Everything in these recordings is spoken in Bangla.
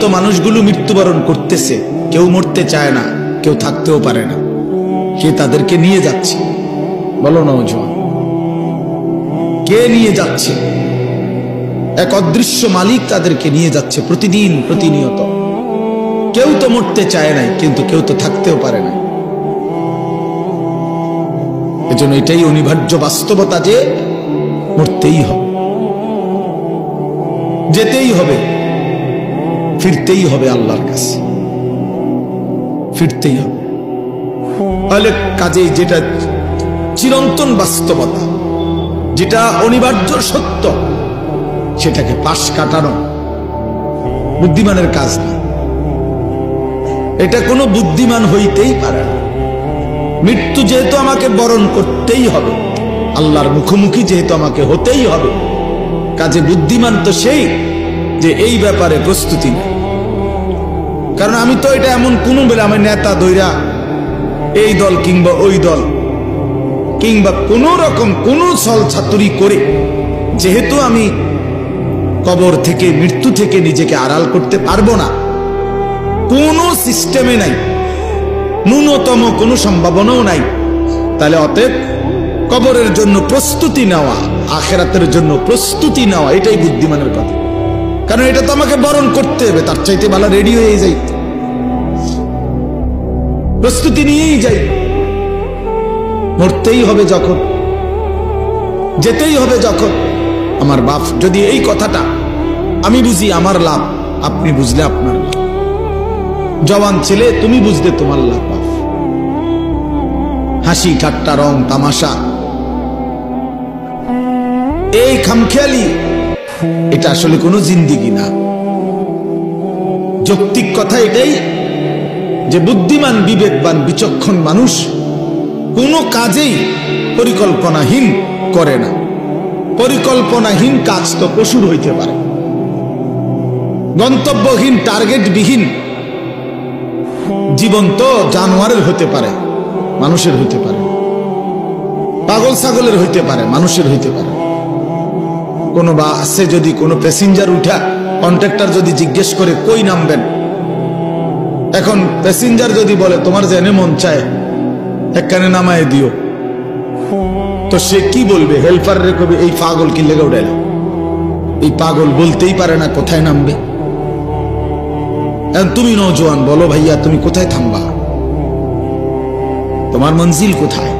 তো মানুষগুলো মৃত্যুবরণ করতেছে, কেউ মরতে চায় না, কেউ থাকতেও পারে না, কে তাদেরকে নিয়ে যাচ্ছে? বলো নওজোয়ান, কে নিয়ে যাচ্ছে? এক অদৃশ্য মালিক তাদেরকে নিয়ে যাচ্ছে প্রতিদিন, প্রতিনিয়ত। কেউ তো মরতে চায় নাই, কিন্তু কেউ তো থাকতেও পারে না। এজন্য এটাই অনিবার্য বাস্তবতা যে মরতেই হবে, যেতেই হবে, ফিরতেই হবে আল্লাহর কাছে, ফিরতেই হবে। তাহলে কাজে যেটা চিরন্তন বাস্তবতা, যেটা অনিবার্য সত্য, সেটাকে পাশ কাটানো বুদ্ধিমানের কাজ না। এটা কোনো বুদ্ধিমান হইতেই পারে না। মৃত্যু যেহেতু আমাকে বরণ করতেই হবে, আল্লাহর মুখোমুখি যেহেতু আমাকে হতেই হবে, কাজে বুদ্ধিমান তো সেই যে এই ব্যাপারে প্রস্তুতি নেই। কারণ আমি তো এটা এমন কোনো বেলা আমার নেতা দইরা এই দল কিংবা ওই দল কিংবা কোন রকম কোন ছল ছাতুরি করে যেহেতু আমি কবর থেকে, মৃত্যু থেকে নিজেকে আড়াল করতে পারবো না, কোন সিস্টেমে নাই, ন্যূনতম কোনো সম্ভাবনাও নাই, তাহলে অতএব কবরের জন্য প্রস্তুতি নেওয়া, আখিরাতের জন্য প্রস্তুতি নেওয়া, এটাই বুদ্ধিমানের কথা। কারণ এটা তো আমাকে বরণ করতে হবে, তার চাইতে ভালো রেডি হয়ে যাই, প্রস্তুতি নিয়েই যাই। মরতেই হবে যখন, যেতেই হবে যখন। আমার বাপ যদি এই কথাটা আমি বুঝি আমার লাভ, আপনি বুঝলে আপনার লাভ। জওয়ান ছেলে তুমি বুঝলে তোমার লাভ। বাপ হাসি ঠাট্টা রং তামাশা, এই খামখেয়ালি, এটা আসলে কোনো জিন্দিগি না। যৌক্তিক কথা এটাই যে বুদ্ধিমান, বিবেকবান, বিচক্ষণ মানুষ কোনো কাজেই পরিকল্পনাহীন করে না। পরিকল্পনাহীন কাজ তো পশুর হইতে পারে, গন্তব্যহীন, টার্গেটবিহীন জীবন তো জানোয়ারের হতে পারে, মানুষের হইতে পারে, পাগল ছাগলের হইতে পারে, মানুষের হইতে পারে। কোনো বাসে যদি কোনো প্যাসেঞ্জার উঠা কন্ট্রাক্টর যদি জিজ্ঞেস করে কই নামবেন, এখন প্যাসেঞ্জার যদি বলে তোমার জেনে মন চায় একখানে নামায় দিও, তো সে কি বলবে? হেল্পার রে কবি এই পাগল কি লেগে উঠে? এই পাগল বলতেই পারে না কোথায় নামবে। তুমি নওজোয়ান বলো ভাইয়া তুমি কোথায় থামবা? তোমার মঞ্জিল কোথায়?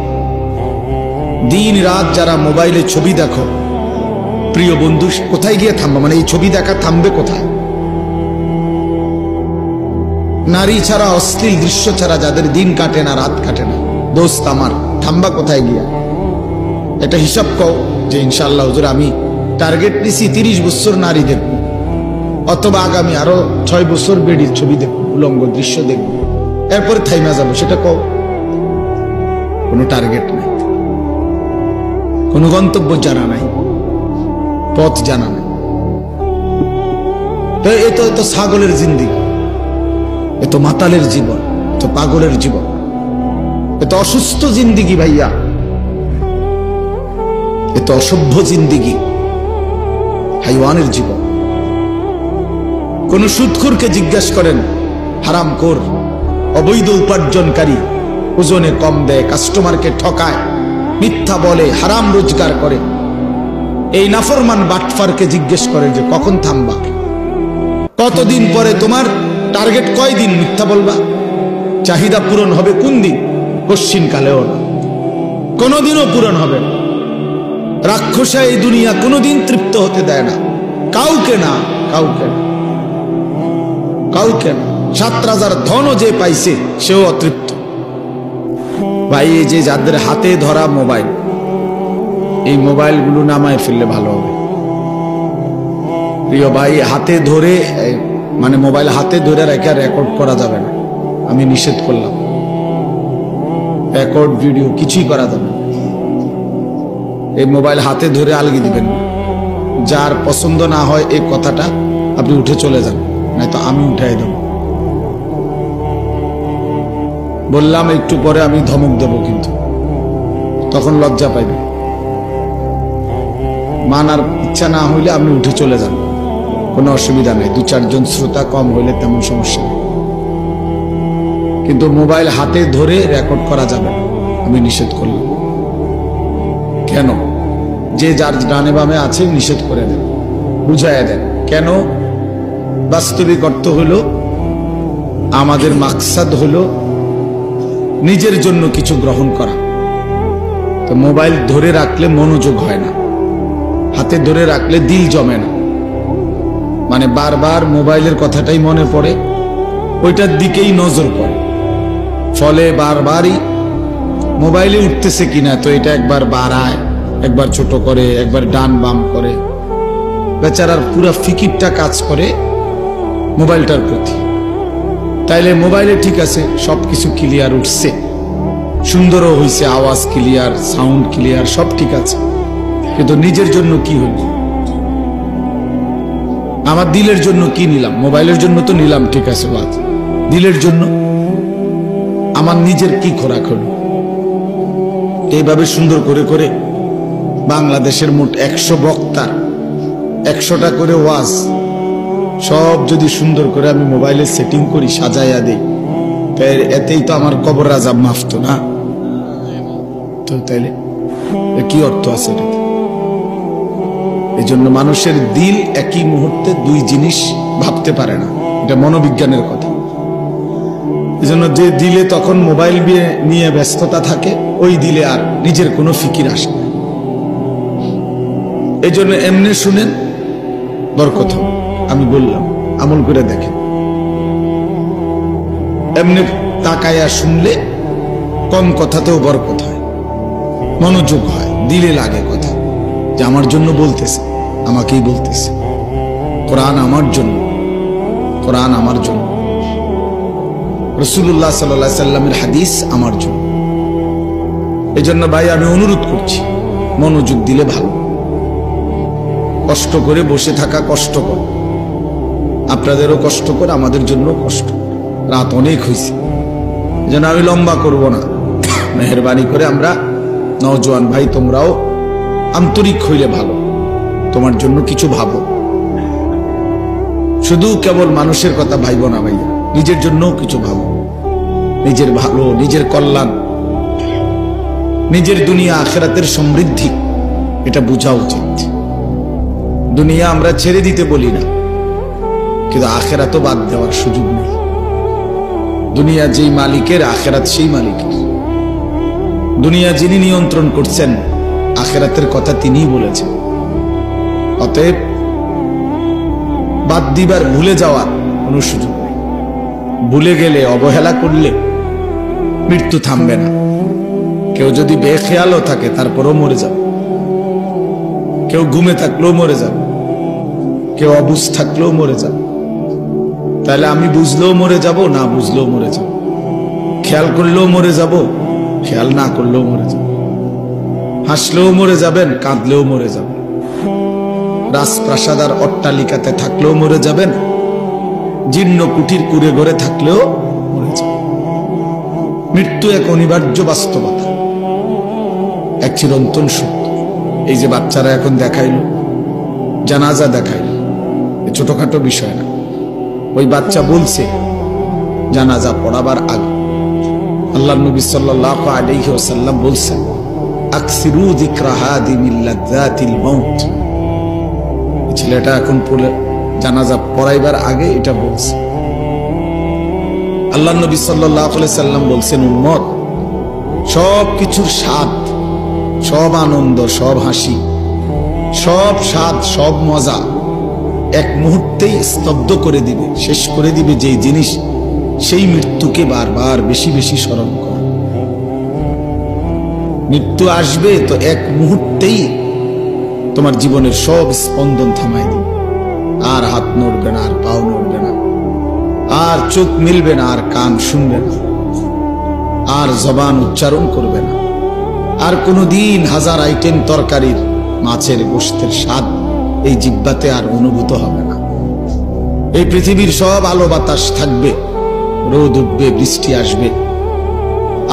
দিন রাত যারা মোবাইলে ছবি দেখো, প্রিয় বন্ধু, কোথায় গিয়ে থামবা? মানে এই ছবি দেখা থামবে কোথায়? নারী ছাড়া, অশ্লীল দৃশ্য ছাড়া যাদের দিন কাটে না, রাত কাটে না, দোস্ত আমার, থামবা কোথায় গিয়া? এটা হিসাব কও যে ইনশাআল্লাহ হুজুর আমি টার্গেট নিছি 30 বছর নারী দেখবো, অথবা আগামী আরো 6 বছর বেডির ছবি দেখবো, উলঙ্গ দৃশ্য দেখবো, এরপরে থাইমা যাবো, সেটা কও। কোনো টার্গেট নাই, কোনো গন্তব্য জানা নাই, পথ জানা নাই। তো এত ছাগলের জিন্দিগি, এত মাতালের জীবন, এত পাগলের জীবন, এত অসুস্থ জিন্দিগি ভাইয়া, এত অসভ্য জিন্দিগি, হাইওয়ানের জীবন। কোন সুদখোরকে জিজ্ঞেস করেন, হারামখোর, অবৈধ উপার্জনকারী, ওজনে কম দেয়, কাস্টমারকে ঠকায়, মিথ্যা বলে, হারাম রোজগার করে, এই নাফরমান বাটফারকে জিজ্ঞেস করে যে কখন থামবা? কতদিন পরে তোমার টার্গেট? কয়দিন মিথ্যা বলবা? চাহিদা পূরণ হবে কোন দিন? কশ্চিন কালেও না, কোনদিনও পূরণ হবে না। রাক্ষসা এই দুনিয়া কোনদিন তৃপ্ত হতে দেয় না, কাউকে না, কাউকে না, কাউকে না। 7 রাজার ধনও যে পাইছে সেও অতৃপ্ত। ভাই এই যে যাদের হাতে ধরা মোবাইল, এই মোবাইলগুলো নামায় ফেললে ভালো হবে। প্রিয় ভাই, হাতে ধরে, মানে মোবাইল হাতে ধরে রেখে রেকর্ড করা যাবে না, আমি নিষেধ করলাম। রেকর্ড ভিডিও কিছুই করা যাবে না। এই মোবাইল হাতে ধরে আলগি দিবেন। যার পছন্দ না হয় এই কথাটা আপনি উঠে চলে যান, নয়তো আমি উঠাই দেব। বললাম একটু পরে আমি ধমক দেব, কিন্তু তখন লজ্জা পাইবে। মানার ইচ্ছা না হইলে আপনি উঠে চলে যান। কোনো অসুবিধা নেই, 2-4 জন শ্রোতা কম হইলে তেমন সমস্যা নেই। কিন্তু মোবাইল হাতে ধরে রেকর্ড করা যাবে না, আমি নিষেধ করলাম। কেন? যে যার ডানে বামে আছে নিষেধ করে দেন, বুঝাইয়া দেন। কেন? বাস্তবিক অর্থ হলো আমাদের মাকসাদ হলো নিজের জন্য কিছু গ্রহণ করা। তো মোবাইল ধরে রাখলে মনোযোগ হয় না, হাতে ধরে রাখলে দিল জমে না, মানে বারবার মোবাইলের কথাটাই মনে পড়ে, ওইটার দিকেই নজর পড়ে, ফলে বারবারই মোবাইলে উঠতেছে কিনা, তো এটা একবার বাড়ায়, একবার ছোট করে, একবার ডান বাম করে, বেচারার পুরা ফিকিরটা কাজ করে মোবাইলটার প্রতি। তাইলে মোবাইলে ঠিক আছে, সবকিছু ক্লিয়ার উঠছে, সুন্দরও হইছে, আওয়াজ ক্লিয়ার, সাউন্ড ক্লিয়ার, সব ঠিক আছে, কিন্তু নিজের জন্য কি হইল? আমার দিলের জন্য কি নিলাম? মোবাইলের জন্য তো নিলাম, ঠিক আছে, বাদ। দিলের জন্য আমার নিজের কি খোরাক হলো? এইভাবে সুন্দর করে করে বাংলাদেশের মোট 100 বক্তার 100টা করে ওয়াজ, সব যদি সুন্দর করে আমি মোবাইলে সেটিং করি, সাজাইয়া দিই, তাই এতেই তো আমার কবর আযাব মাফ তো না? তো তাইলে কি অর্থ আছে এটাতে? এই জন্য মানুষের দিল একই মুহূর্তে 2 জিনিস ভাবতে পারে না, এটা মনোবিজ্ঞানের কথা। এই জন্য যে দিলে তখন মোবাইল নিয়ে ব্যস্ততা থাকে, ওই দিলে আর নিজের কোনো ফিকির আসে না। এই জন্য এমনি শুনেন, বরকত হবে। আমি বললাম আমল করে দেখেন, এমনি তাকায়া শুনলে কম কথাতেও বরকত হয়, মনোযোগ হয়, দিলে লাগে কথা, যে আমার জন্য বলতেছে, আমাকেই বলতেছে, কোরআন আমার জন্য, কোরআন আমার জন্য, রাসূলুল্লাহ সাল্লাল্লাহু আলাইহি সাল্লামের হাদিস আমার জন্য। এই জন্য ভাই আমি অনুরোধ করছি, মনোযোগ দিলে ভালো। কষ্ট করে বসে থাকা কষ্টকর, আপনাদেরও কষ্টকর, আমাদের জন্য কষ্ট। রাত অনেক হয়েছে, যেন আমি লম্বা করব না, মেহেরবানি করে আমরা নওজোয়ান ভাই, তোমরাও আন্তরিক হইলে ভালো, তোমার জন্য কিছু ভাবো। শুধু কেবল মানুষের কথা ভাইব না ভাইয়া, নিজের জন্য কিছু ভাবো, নিজের ভালো, নিজের কল্যাণ, নিজের দুনিয়া আখিরাতের সমৃদ্ধি, এটা বোঝা উচিত। দুনিয়া আমরা ছেড়ে দিতে বলি না, কিন্তু আখিরাতও বাদ দেওয়ার সুযোগ নেই। দুনিয়া যেই মালিকের, আখিরাত সেই মালিকের। দুনিয়া যিনি নিয়ন্ত্রণ করছেন, আখিরাতের কথা তিনিই বলেছেন। অতএব বাদ দিবার, ভুলে যাওয়ার কোনো সুযোগ নেই। ভুলে গেলে, অবহেলা করলে মৃত্যু থামবে না। কেউ যদি বেখেয়ালও থাকে তারপরও মরে যাবে, কেউ ঘুমে থাকলেও মরে যাবে, কেউ অবুঝ থাকলেও মরে যাবে। তাহলে আমি বুঝলেও মরে যাব, না বুঝলেও মরে যাব, খেয়াল করলেও মরে যাব, খেয়াল না করলেও মরে যাব, হাসলেও মরে যাবেন, কাঁদলেও মরে যাবেন, রাজপ্রাসাদ আর অট্টালিকাতে থাকলেও মরে যাবেন, জীর্ণ কুটির কুড়ে ঘরে থাকলেও মরে যাবেন। মৃত্যু এক অনিবার্য বাস্তবতা, এক চিরন্তন সত্য। এই যে বাচ্চারা এখন দেখাইলো, জানাজা দেখাইলো, ছোটখাটো বিষয় না। ওই বাচ্চা বলছে জানাজা পড়াবার আগে, আল্লাহর নবী সাল্লাল্লাহু আলাইহি ওয়াসাল্লাম বলছেন, আকসিরু যিকরা হাদি মিন লাযযাতিল মাউত। ছেলেটা এখন পড়ে জানাজা পড়াইবার আগে এটা বলছে। আল্লাহর নবী সাল্লাল্লাহু আলাইহি সাল্লাম বলছেন, উম্মত, সব কিছুর স্বাদ, সব আনন্দ, সব হাসি, সব স্বাদ, সব মজা এক মুহূর্তেই স্তব্ধ করে দিবে, শেষ করে দিবে যে জিনিস, সেই মৃত্যুকে বারবার বেশি বেশি স্মরণ কর। মৃত্যু আসবে তো এক মুহূর্তেই তোমার জীবনের সব স্পন্দন থামাই দিবে। আর হাত নড়বে না, আর পাও নড়বে না, আর চোখ মিলবে না, আর কান শুনবে না, আর জবান উচ্চারণ করবে না, আর কোনোদিন 1000 আইটেম তরকারির, মাছের গোশতের স্বাদ এই জিহ্বাতে আর অনুভূত হবে না। এই পৃথিবীর সব আলো বাতাস থাকবে, রোদ উঠবে, বৃষ্টি আসবে,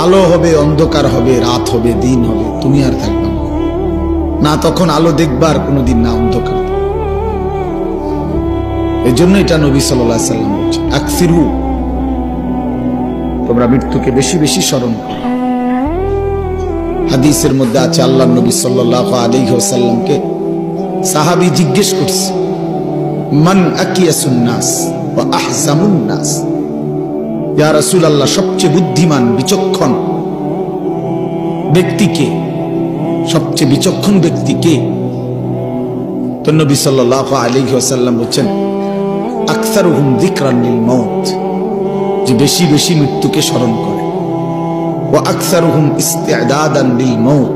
আলো হবে, অন্ধকার হবে, রাত হবে, দিন হবে, তুমি আর থাকবে না। না তখন আলো দেখবার কোনোদিন, না অন্ধকার। এই জন্য এটা নবী সাল্লাল্লাহু আলাইহি সাল্লাম বলছেন, আকসিরু, তোমরা মৃত্যুকে বেশি বেশি স্মরণ করো। হাদিসের মধ্যে আছে আল্লাহর নবী সাল্লাল্লাহু আলাইহি ওয়াসাল্লামকে সাহাবী জিজ্ঞেস করছে, মান আকিয়াসুন নাস ওয়া আহজামুন নাস, ইয়া রাসূলুল্লাহ, সবচেয়ে বুদ্ধিমান বিচক্ষণ ব্যক্তি কে, সবচেয়ে বিচক্ষণ ব্যক্তি কে? তো নবী সাল্লাল্লাহু আলাইহি ওয়াসাল্লাম বলেন, আকসারুহুম যিকরান লিল মাউত, যে বেশি বেশি মৃত্যুকে স্মরণ করে, ওয়া আকসারুহুম ইস্তিদাদান লিল মাউত,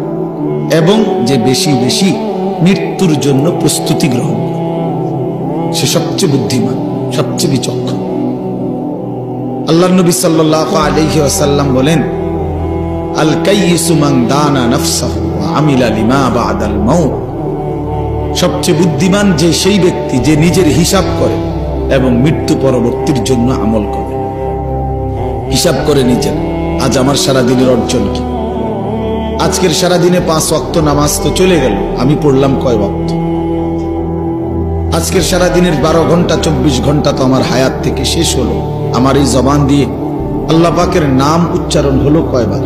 এবং যে বেশি বেশি মৃত্যুর জন্য প্রস্তুতি গ্রহণ করে, সে সবচেয়ে বুদ্ধিমান, সবচেয়ে বিচক্ষণ। আল্লাহর নবী সাল্লাল্লাহু আলাইহি ওয়াসাল্লাম বলেন, আল কাইয়িসু মান দানা নাফসাহু ওয়া আমিলা লিমা বাদাল মাউত, সবচেয়ে বুদ্ধিমান যে সেই ব্যক্তি যে নিজের হিসাব করে এবং মৃত্যু পরবর্তীর জন্য আমল করে। হিসাব করে নিজের, আজ আমার সারা দিনের অর্জন কি, আজকের সারা দিনে 5 ওয়াক্ত নামাজ তো চলে গেল, আমি পড়লাম কয় ওয়াক্ত? আজকের সারা দিনের 12 ঘন্টা 24 ঘন্টা তো আমার হায়াত থেকে শেষ হলো, আমার এই জবান দিয়ে আল্লাহ পাকের নাম উচ্চারণ হলো কয়বার?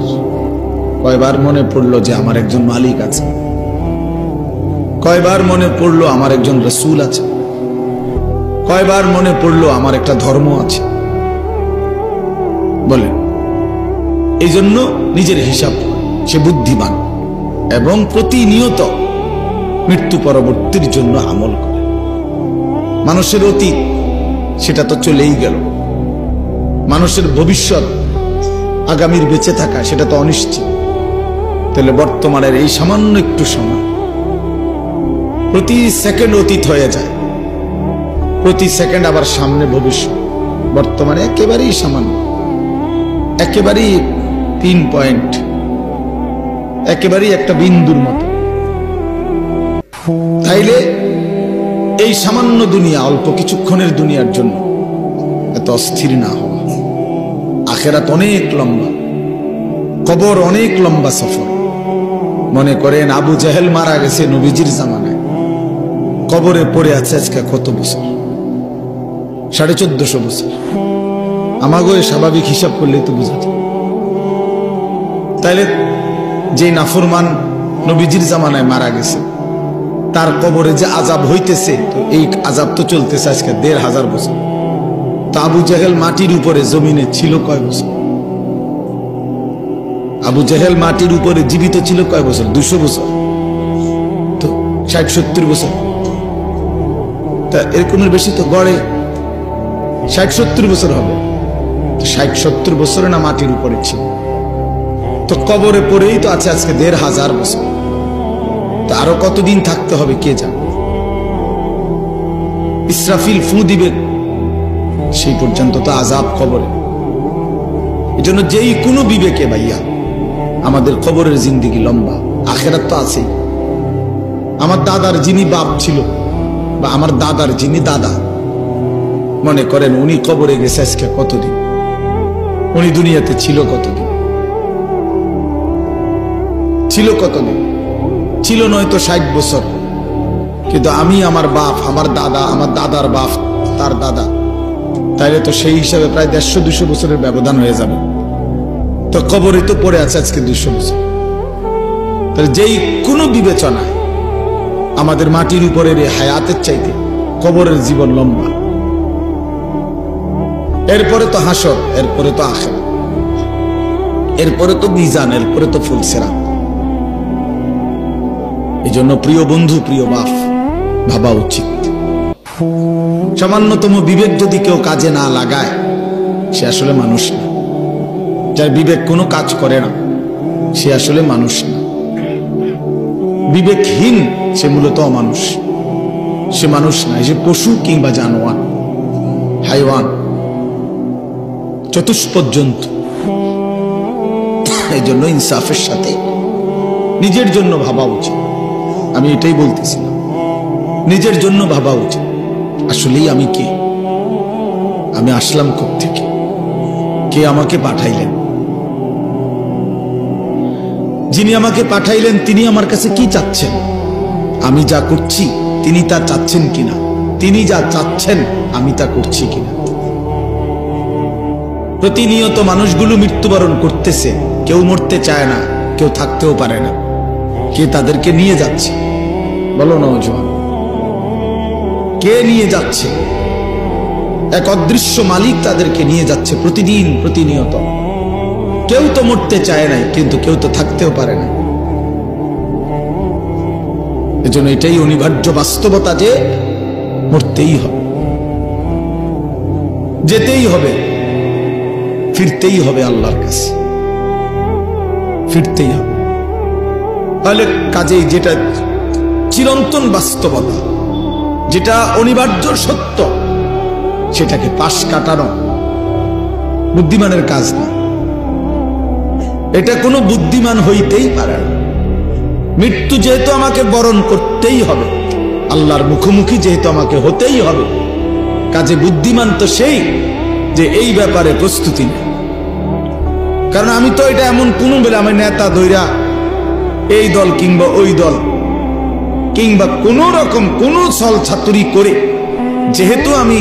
কয়বার মনে পড়লো যে আমার একজন মালিক আছে? কয়বার মনে পড়লো আমার একজন রাসূল আছে? কয়বার মনে পড়লো আমার একটা ধর্ম আছে? বলেন। এই জন্য নিজের হিসাব, সে বুদ্ধিমান এবং প্রতিনিয়ত মৃত্যু পরবর্তীর জন্য আমল করে। মানুষের অতীত সেটা তো চলেই গেল, মানুষের ভবিষ্যৎ আগামীর বেঁচে থাকা সেটা তো অনিশ্চিত। তাহলে বর্তমানের এই সামান্য একটু সময়, প্রতি সেকেন্ড অতীত হয়ে যায়, প্রতি সেকেন্ড আবার সামনে ভবিষ্যৎ। বর্তমানে একেবারেই সামান্য, একেবারেই পিন পয়েন্ট, একেবারেই একটা বিন্দুর মতো। তাইলে এই সামান্য দুনিয়া, অল্প কিছুক্ষণের দুনিয়ার জন্য এত অস্থির না হওয়া। আখিরাত অনেক লম্বা, কবর অনেক লম্বা সফর। মনে করেন আবু জাহেল মারা গেছে নবীজির জামানায়, কবরে পড়ে আছে আজকে কত বছর? 1450 বছর। আমাগো স্বাভাবিক হিসাব করলেই তো বোঝা যায়। তাইলে যে নাফরমান নবীজির জামানায় মারা গেছে, তার কবরে যে আযাব হইতেছে, তো এই আযাব তো চলতেছে আজকে 1500 বছর। তো আবু জাহেল মাটির উপরে জমিনে ছিল কয় বছর? আবু জাহেল মাটির উপরে জীবিত ছিল কয় বছর? 200 বছর। তো 60-70 বছর। তা এরকমের বেশি তো গড়ে 60-70 বছর হবে। 60-70 বছরে না মাটির উপরে ছিল, তো কবরে পড়েই তো আছে আজকে 1500 বছর। তো আরো কতদিন থাকতে হবে কে জানে। ইসরাফিল ফু দিবে, সেই পর্যন্ত তো আযাব কবরে। এজন্য যেই কোনো বিবেকে ভাইয়া, আমাদের কবরের জিন্দেগি লম্বা, আখিরাত তো আছেই। আমার দাদার যিনি বাপ ছিল, বা আমার দাদার যিনি দাদা, মনে করেন উনি কবরে গেছে আজকে কতদিন, উনি দুনিয়াতে ছিল কতদিন? ছিল কতদিন? ছিল নয়তো 60 বছর। কিন্তু আমি, আমার বাপ, আমার দাদা, আমার দাদার বাপ, তার দাদা, তাইলে তো সেই হিসাবে প্রায় 150-200 বছরের ব্যবধান হয়ে যাবে। তো কবরে তো পড়ে আছে আজকে 200 বছর। তাহলে যেই কোনো বিবেচনায় আমাদের মাটির উপরের এই হায়াতের চাইতে কবরের জীবন লম্বা। এরপরে তো হাসর, এরপরে তো আখিরাত, এরপরে তো মিজান, এরপরে তো ফুলসিরাত। এই জন্য প্রিয় বন্ধু, প্রিয় বাপ, ভাবা উচিত। সামান্যতম বিবেক যদি কেউ কাজে না লাগায়, সে আসলে মানুষ না। যার বিবেক কোনো কাজ করে না, সে আসলে মানুষ না। বিবেকহীন সে মূলত অমানুষ, সে মানুষ না, সে পশু কিংবা জানোয়ার, হাইওয়ান, চতুষ্পদ জন্তু। এই জন্য ইনসাফের সাথে নিজের জন্য ভাবা উচিত। আমি এটাই বলতেছিলাম, নিজের জন্য ভাবা উচিত। আসলেই আমি কে? আমি আসলাম কোত্থেকে? কে আমাকে পাঠাইলেন? যিনি আমাকে পাঠাইলেন তিনি আমার কাছে কি চাচ্ছেন? আমি যা করছি তিনি তা চাচ্ছেন কিনা? তিনি যা চাচ্ছেন আমি তা করছি কিনা। প্রতিনিয়ত মানুষগুলো মৃত্যুবরণ করতেছে, কেউ মরতে চায় না, কেউ থাকতেও পারে না। কে তাদেরকে নিয়ে যাচ্ছে বলো নওজোয়ান? কে নিয়ে যাচ্ছে? এক অদৃশ্য মালিক তাদেরকে নিয়ে যাচ্ছে প্রতিদিন, প্রতিনিয়ত। কেউ তো মরতে চায় নাই, কিন্তু কেউ তো থাকতেও পারে না। এজন্য এটাই অনিবার্য বাস্তবতা যে মরতেই হবে, যেতেই হবে, ফিরতেই হবে আল্লাহর কাছে, ফিরতেই হবে। তাহলে কাজেই যেটা চিরন্তন বাস্তবতা, যেটা অনিবার্য সত্য, সেটাকে পাশ কাটানো বুদ্ধিমানের কাজ না। এটা কোনো বুদ্ধিমান হইতেই পারে না। মৃত্যু যেহেতু আমাকে বরণ করতেই হবে, আল্লাহর মুখোমুখি যেহেতু আমাকে হতেই হবে, কাজে বুদ্ধিমান তো সেই যে এই ব্যাপারে প্রস্তুতি নেই। কারণ আমি তো এটা এমন কোনো বেলা আমি নেতা দৈরা এই দল কিংবা ওই দল কিংবা কোন রকম কোন ছল ছাতুরি করে যেহেতু আমি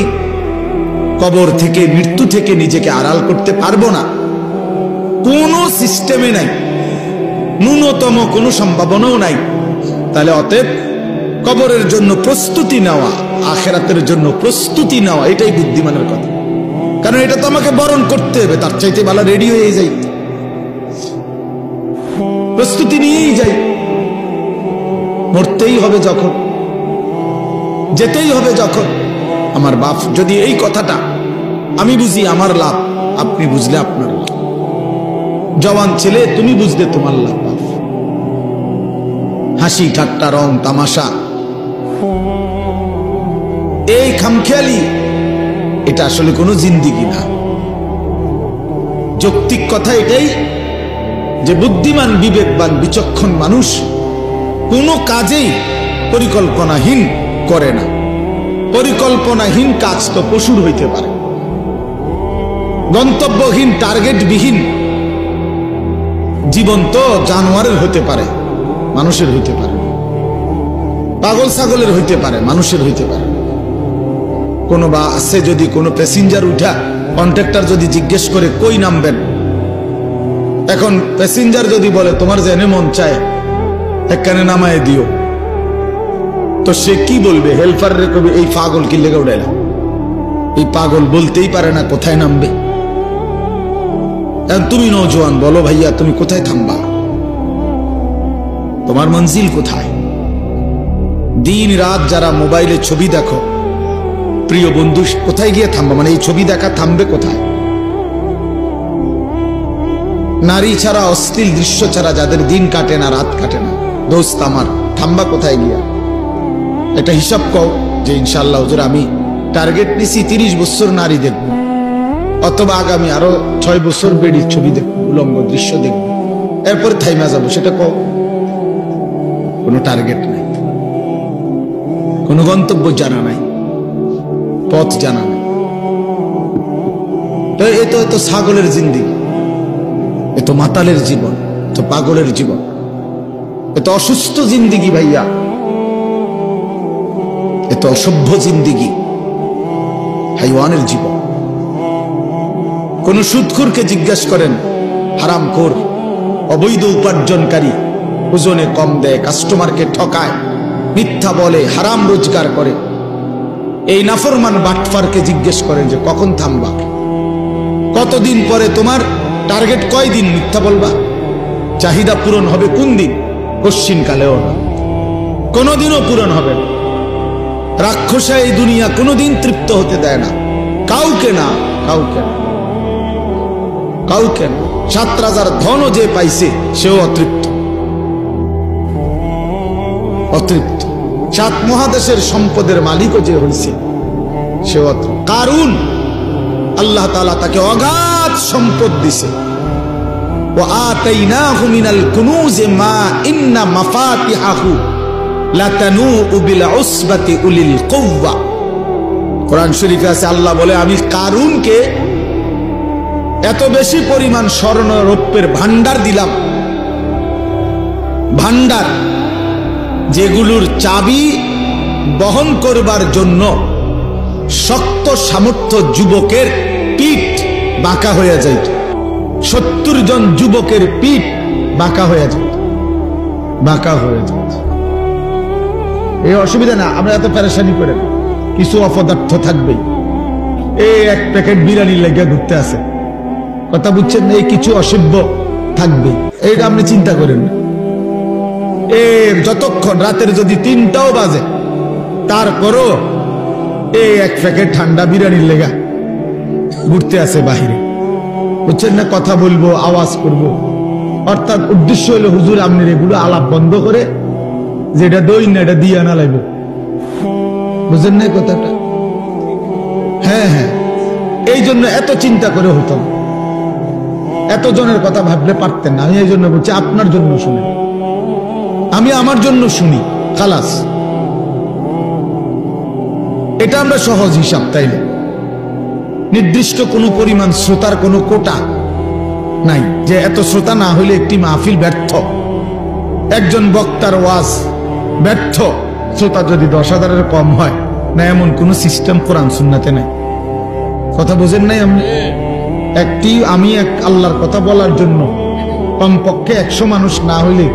কবর থেকে, মৃত্যু থেকে নিজেকে আড়াল করতে পারবো না, কোন সিস্টেমে নাই, ন্যূনতম কোনো সম্ভাবনাও নাই, তাহলে অতএব কবরের জন্য প্রস্তুতি নেওয়া, আখিরাতের জন্য প্রস্তুতি নেওয়া, এটাই বুদ্ধিমানের কথা। কারণ এটা তো আমাকে বরণ করতে হবে, তার চাইতে ভালো রেডি হয়ে যাই, প্রস্তুতি নিয়েই যাই। মরতেই হবে যখন, যেতেই হবে যখন। আমার বাপ যদি এই কথাটা আমি বুঝি আমার লাভ, আপনি বুঝলে আপনার লাভ। জওয়ান ছেলে তুমি বুঝলে তোমার লাভ। বাপ হাসি ঠাট্টা রং তামাশা, এই খামখেয়ালি, এটা আসলে কোনো জিন্দিগি না। যৌক্তিক কথা এটাই যে বুদ্ধিমান, বিবেকবান, বিচক্ষণ মানুষ কোনো কাজেই পরিকল্পনাহীন করে না। পরিকল্পনাহীন কাজ তো পশুর হইতে পারে, গন্তব্যহীন, টার্গেটবিহীন জীবন তো জানোয়ারের হতে পারে, মানুষের হইতে পারে, পাগল ছাগলের হইতে পারে, মানুষের হইতে পারে। কোনো বা আছে যদি কোনো প্যাসেঞ্জার উঠা কন্ট্রাক্টর যদি জিজ্ঞেস করে কই নামবেন, এখন প্যাসেঞ্জার যদি বলে তোমার জেনে মন চায় একখানে নামায় দিও, তো সে কি বলবে? হেল্পার রে কবি এই পাগল কি লেগে উঠাইলাম? এই পাগল বলতেই পারে না কোথায় নামবে। তুমি নওজোয়ান বলো ভাইয়া তুমি কোথায় থামবা? তোমার মঞ্জিল কোথায়? দিন রাত যারা মোবাইলে ছবি দেখো, প্রিয় বন্ধু কোথায় গিয়ে থামবা? মানে এই ছবি দেখা থামবে কোথায়? নারী ছাড়া, অশ্লীল দৃশ্য ছাড়া যাদের দিন কাটে না, রাত কাটে না, দোস্ত আমার থামবা কোথায় গিয়া? এটা হিসাব কও যে ইনশাআল্লাহ হুজুর আমি টার্গেট নিছি 30 বছর নারী দেখব, অথবা আগামী আরো 6 বছর বেড়ির ছবি দেখব, উলঙ্গ দৃশ্য দেখব, এরপরে থাইমা যাবো। সেটা কও। কোনো টার্গেট নাই, কোনো গন্তব্য জানা নাই, পথ জানা নাই। তো এত ছাগলের জিন্দিগি, এত মাতালের জীবন, এত পাগলের জীবন, এত অসুস্থ জিন্দিগি ভাইয়া, এত অসভ্য জিন্দিগি, হাইওয়ানের জীবন। কোন সুদখোরকে জিজ্ঞেস করেন, হারামখোর, অবৈধ উপার্জনকারী, ওজনে কম দেয়, কাস্টমারকে ঠকায়, মিথ্যা বলে, হারাম রোজগার করে, এই নাফরমান বাটফারকে জিজ্ঞেস করেন যে কখন থামবা? কতদিন পরে তোমার টার্গেট কয়দিন মিথ্যা বলবা? চাহিদা পূরণ হবে কোন দিন? কশ্চিন কালেও না, কোনদিনও পূরণ হবে না। রাক্ষসা এই দুনিয়া কোনদিন তৃপ্ত হতে দেয় না কাউকে, না কাউকে, কাউকে না। 7 রাজার ধনও যে পাইছে সেও অতৃপ্ত, অতৃপ্ত। 7 মহাদেশের সম্পদের মালিকও যে হয়েছে সেও অতৃপ্ত। কারুন আল্লাহ তাআলা তাকে অগাধ সম্পদ দিছে। ওয়া আতাইনাহু মিনাল কুনুজি মা ইন্না মাফাতিহাহু লাতানূউ বিল উসবাতি উলিল কুওয়া। কোরআন শরীফে আছে, আল্লাহ বলে আমি কারুনকে এত বেশি পরিমাণ স্বর্ণ রৌপ্যের ভান্ডার দিলাম, ভান্ডার যেগুলোর চাবি বহন করবার জন্য শক্ত সামর্থ্য যুবকের পিঠ বাঁকা হয়ে যাইত, 70 জন যুবকের পিঠ বাঁকা হয়ে যাইত, বাঁকা হয়ে যাইত। এই অসুবিধা না, আমরা এত পেরেশানি করে না, কিছু অপদার্থ থাকবেই। এই এক প্যাকেট বিরিয়ানি লেগে ঘুরতে আছে, কথা বুঝছেন, এই কিছু অসভ্য থাকবে, এইটা আপনি চিন্তা করেন না। যতক্ষণ রাতের যদি 3টাও বাজে, তারপরও এই এক প্যাকেট ঠান্ডা বিরিয়ানির লেগা ঘুরতে আছে বাহিরে, বুঝছেন না? কথা বলবো, আওয়াজ করব, অর্থাৎ উদ্দেশ্য হলো হুজুর আপনার এগুলো আলাপ বন্ধ করে যেটা দই না এটা দিয়ে আনা লাগবে, বুঝলেন না কথাটা? হ্যাঁ হ্যাঁ, এই জন্য এত চিন্তা করে হতো, এত জনের কথা ভাবলে পারতেন না। আমি এই জন্য বলছি আপনার জন্য শুনেন, আমি আমার জন্য শুনি, খালাস। এটা আমরা সহজ হিসাব, তাইলে নির্দিষ্ট কোনো পরিমাণ শ্রোতার কোনো কোটা নাই, যে এত শ্রোতা না হলে একটি মাহফিল ব্যর্থ, একজন বক্তার ওয়াজ ব্যর্থ, শ্রোতা যদি 10,000-এর কম হয় না, এমন কোন সিস্টেম কোরআন সুন্নাতে নাই। কথা বোঝেন নাই? আমি এক আল্লাহর কথা বলার জন্য কমপক্ষে 100 মানুষ না হইলে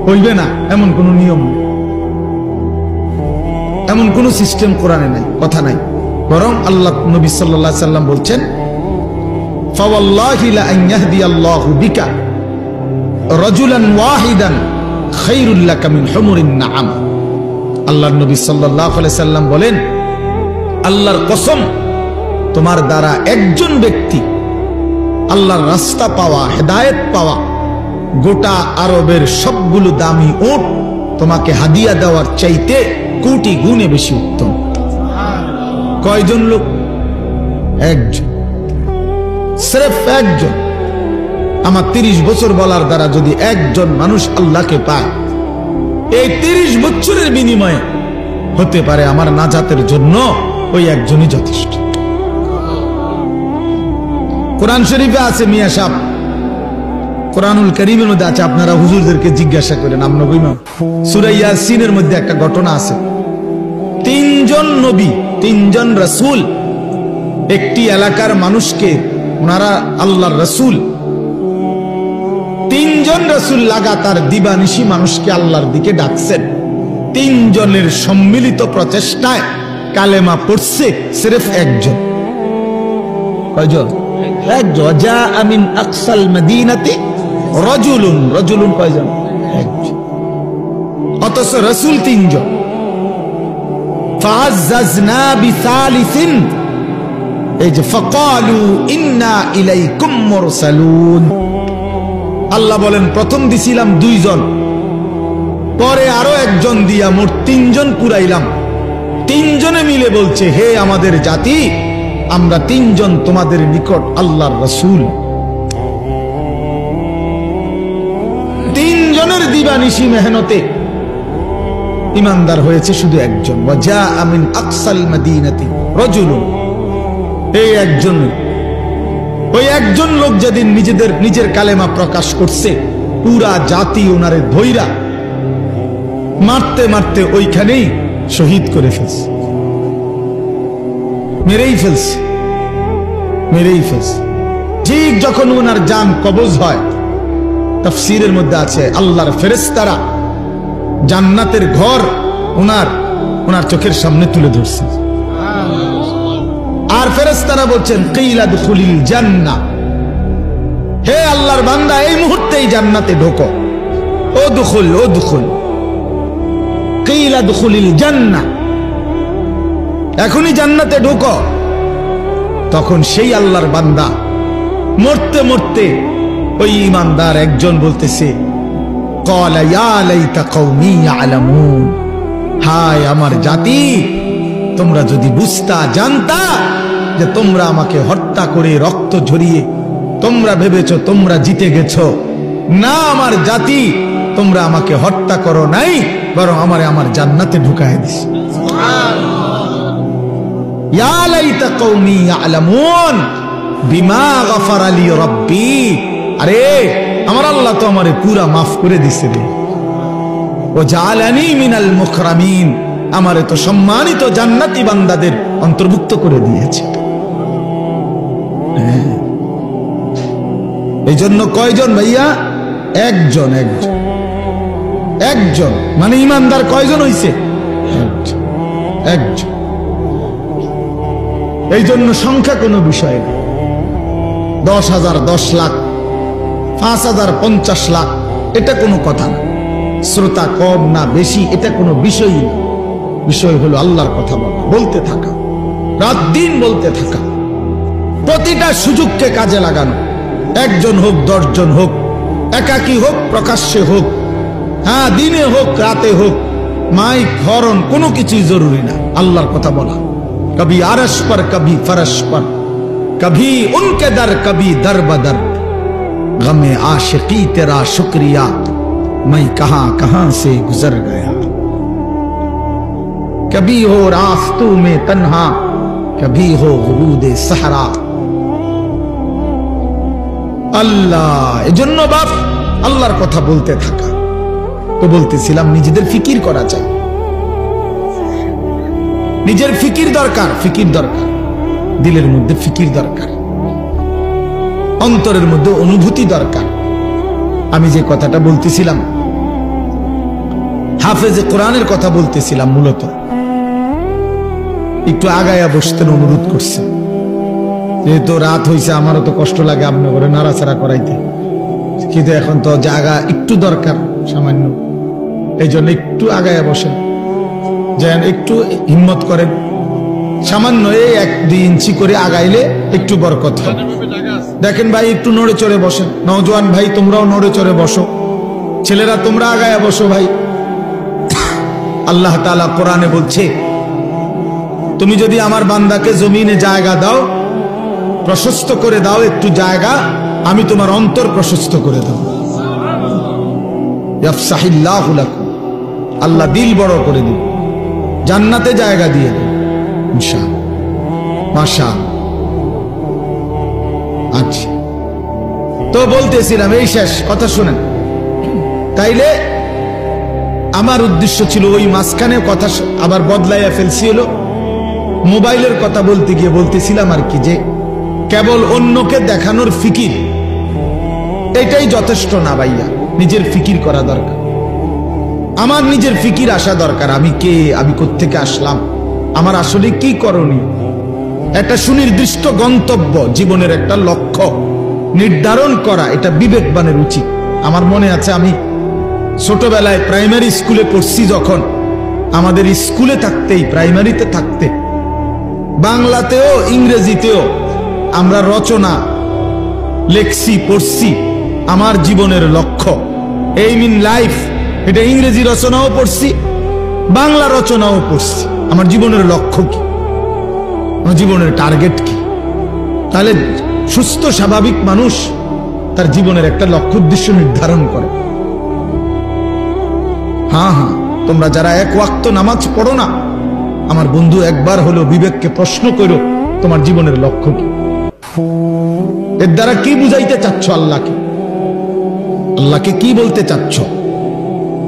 হইবে না, এমন কোন নিয়ম নেই, এমন কোন সিস্টেম কোরআনে নাই, কথা নাই। বরং আল্লাহ নবী সাল্লাল্লাহু আলাইহি সাল্লাম বলছেন, ফাওয়াল্লাহি লা আন ইয়াহদিয়াল্লাহু বিকা রাজুলান ওয়াহিদান খায়রুল লাকা মিন হুমুরিন নাআম। আল্লাহর নবী সাল্লাল্লাহু আলাইহি সাল্লাম বলেন, আল্লাহর কসম, তোমার দ্বারা একজন ব্যক্তি আল্লাহর রাস্তা পাওয়া, হেদায়েত পাওয়া, গোটা আরবের সবগুলো দামি উট তোমাকে হাদিয়া দেওয়ার চাইতে কোটি গুণে বেশি উত্তম। কয়জন লোক? একজন, সির্ফ একজন। আমার 30 বছর বলার দ্বারা যদি একজন মানুষ আল্লাহকে পায়, এই 30 বছরের বিনিময়ে হতে পারে আমার নাজাতের জন্য ওই একজনই যথেষ্ট। কোরআন শরীফে আছে, মিয়া সাহেব, কোরআনুল কারীমের মধ্যে আছে, আপনারা হুজুরদেরকে জিজ্ঞাসা করেন। আমরা কইমা সূরা ইয়াসিনের মধ্যে একটা ঘটনা আছে, 3 জন নবী, 3 জন রাসূল একটি এলাকার মানুষকে, ওনারা আল্লাহর রাসূল, 3 জন রাসূল লাগাতার দিবানিশি মানুষকে আল্লাহর দিকে ডাকছেন। 3 জনের সম্মিলিত প্রচেষ্টায় কালেমা পড়ছে সির্ফ একজন। কয়জন? একজন। যা আমিন আকসাল মদিনাতি রাজুলুন, রাজুলুন কয়জন? একজন। অথচ রাসূল 3 জন। ফাআজ্জাজনা বিসালিসিন, এই যে ফাকালু ইন্না ইলাইকুম মুরসালুন। আল্লাহ বলেন, প্রথম দিছিলাম 2 জন, পরে আরো একজন দিয়া মোট 3 জন পুরাইলাম। 3 জনে মিলে বলছে, হে আমাদের জাতি, আমরা 3 জন তোমাদের নিকট আল্লাহর রাসূল। 3 জনের দিবানিশি মেহনতে ইমানদার হয়েছে শুধু একজন। ওয়াজা মিন আকসাল মদিনাতি রাজুলুন, এই একজন, ওই একজন লোক যেদিন নিজের কালেমা প্রকাশ করছে, পুরা জাতি ওনারে ধইরা মারতে মারতে ওইখানেই শহীদ করে ফেলছে, মেরেই ফেলছে, মেরেই ফেলছে। ঠিক যখন ওনার জান কবজ হয়, তাফসীরের মধ্যে আছে আল্লাহর ফেরেশতারা জান্নাতের ঘর ওনার চোখের সামনে তুলে ধরছে। আর ফেরেশতারা বলছেন, কিলা দুখুলিল জান্নাহ, হে আল্লাহর বান্দা, এই মুহূর্তেই জান্নাতে ঢোকো। ও দুখুল, ও দুখুল, কিলা দুখুলিল জান্নাহ, এখনই জান্নাতে ঢোকো। তখন সেই আল্লাহর বান্দা মরতে মরতে ওই ইমানদার একজন বলতেছে, ক্বালা ইয়া লাইতা কওমি ইয়ালামুন, হায় আমার জাতি, তোমরা যদি বুঝতা, জানতা যে তোমরা আমাকে হত্যা করে রক্ত ঝরিয়ে তোমরা ভেবেছো তোমরা জিতে গেছো। না আমার জাতি, তোমরা আমাকে হত্যা করো নাই, বরং আমার জান্নাতে ঢুকায় দিস। ইয়া লাইতা কওমি ইয়ালামুন বিমা গাফারা লি রাব্বি, আরে আমার আল্লাহ তো আমারে পুরা মাফ করে দিছে রে। ও জালানি মিনাল মুকরামিন, আমারে তো সম্মানিত জান্নাতি বান্দাদের অন্তর্ভুক্ত করে দিয়েছে। এই জন্য কয়জন ভাইয়া? একজন। একজন একজন মানে ইমানদার কয়জন হইছে? একজন। এই জন্য সংখ্যা কোনো বিষয় না। 10,000, 10 লাখ, 5,000, 50 লাখ, এটা কোনো কথা না। শ্রোতা কম না বেশি, এটা কোনো বিষয়ই না। বিষয় হলো আল্লাহর কথা বলা, বলতে থাকা, রাত দিন বলতে থাকা, প্রতিটা সুযোগকে কাজে লাগানো। একজন হোক, 10 জন হোক, একাকী হোক, প্রকাশ্যে হোক, হ্যাঁ দিনে হোক, রাতে হোক, মাইক হরন কোনো কিছুই জরুরি না। আল্লাহর কথা বলা, কবি আরশ পর, কবি ফরশ পর, কবি উনকে দর, কবি দর বদর, গমে आशिकी तेरा शुक्रिया, मैं कहां कहां से गुजर गया। कभी हो रास्तों में तन्हा, कभी हो गुरूदे सहरा। আল্লাহ, এজন্য বাপ আল্লাহর কথা বলতে থাকা। তো বলতেছিলাম নিজেদের ফিকির করা চাই, নিজের ফিকির দরকার, ফিকির দরকার, দিলের মধ্যে ফিকির দরকার, অন্তরের মধ্যে অনুভূতি দরকার। আমি যে কথাটা বলতেছিলাম, হাফেজে কোরআনের কথা বলতেছিলাম, মূলত একটু আগায়া বসতেন অনুরোধ করছে। যেহেতু রাত হয়েছে, আমারও তো কষ্ট লাগে আপনি করে নাড়াচাড়া করাইতে, কিন্তু এখন তো জায়গা একটু দরকার সামান্য, এই জন্য একটু আগায়া বসেন, যেন একটু হিম্মত করেন। সামান্য এই 1-2 ইঞ্চি করে আগাইলে একটু বরকত হবে। দেখেন ভাই, একটু নড়ে চড়ে বসেন। নওজোয়ান ভাই, তোমরাও নড়ে চড়ে বসো। ছেলেরা তোমরা আগায়া বসো ভাই। আল্লাহ তাআলা কোরআনে বলছে, তুমি যদি আমার বান্দাকে জমিনে জায়গা দাও, প্রশস্ত করে দাও একটু জায়গা, আমি তোমার অন্তর প্রশস্ত করে দেব। ইয়াফসাহিল্লাহু লাকুম, আল্লাহ দিল বড় করে দিন, জান্নাতে জায়গা দিয়ে দেন ইনশাআল্লাহ। মাশাআল্লাহ। আচ্ছা, তো বলতেছিলাম, এই শেষ কথা শুনেন। তাইলে আমার উদ্দেশ্য ছিল, ওই মাঝখানে কথা আবার বদলাইয়া ফেলছি, হলো মোবাইলের কথা বলতে গিয়ে বলতেছিলাম আর কি, যে কেবল অন্যকে দেখানোর ফিকির এটাই যথেষ্ট না ভাইয়া। নিজের ফিকির করা দরকার। আমার নিজের ফিকির আসা দরকার। আমি কে, আমি কোত্থেকে আসলাম, আমার আসলে কি করণীয়, একটা সুনির্দিষ্ট গন্তব্য, জীবনের একটা লক্ষ্য নির্ধারণ করা, এটা বিবেকবানের উচিত। আমার মনে আছে, আমি ছোটবেলায় প্রাইমারি স্কুলে পড়ছি, যখন আমাদের স্কুলে থাকতেই, প্রাইমারিতে থাকতে, বাংলাতেও ইংরেজিতেও আমরা রচনা লেখছি, পড়ছি। আমার জীবনের লক্ষ্য, এইম ইন লাইফ, এটা ইংরেজি রচনাও পড়ছি, বাংলা রচনাও পড়ছি। আমার জীবনের লক্ষ্য কি, আমার জীবনের টার্গেট কি? তাহলে সুস্থ স্বাভাবিক মানুষ তার জীবনের একটা লক্ষ্য উদ্দেশ্য নির্ধারণ করে। হ্যাঁ হ্যাঁ, তোমরা যারা 1 ওয়াক্ত নামাজ পড়ো না, আমার বন্ধু, একবার হলো বিবেককে প্রশ্ন করো, তোমার জীবনের লক্ষ্য কি? এর দ্বারা কি বুঝাইতে চাচ্ছ আল্লাহকে? আল্লাহকে কি বলতে চাচ্ছ?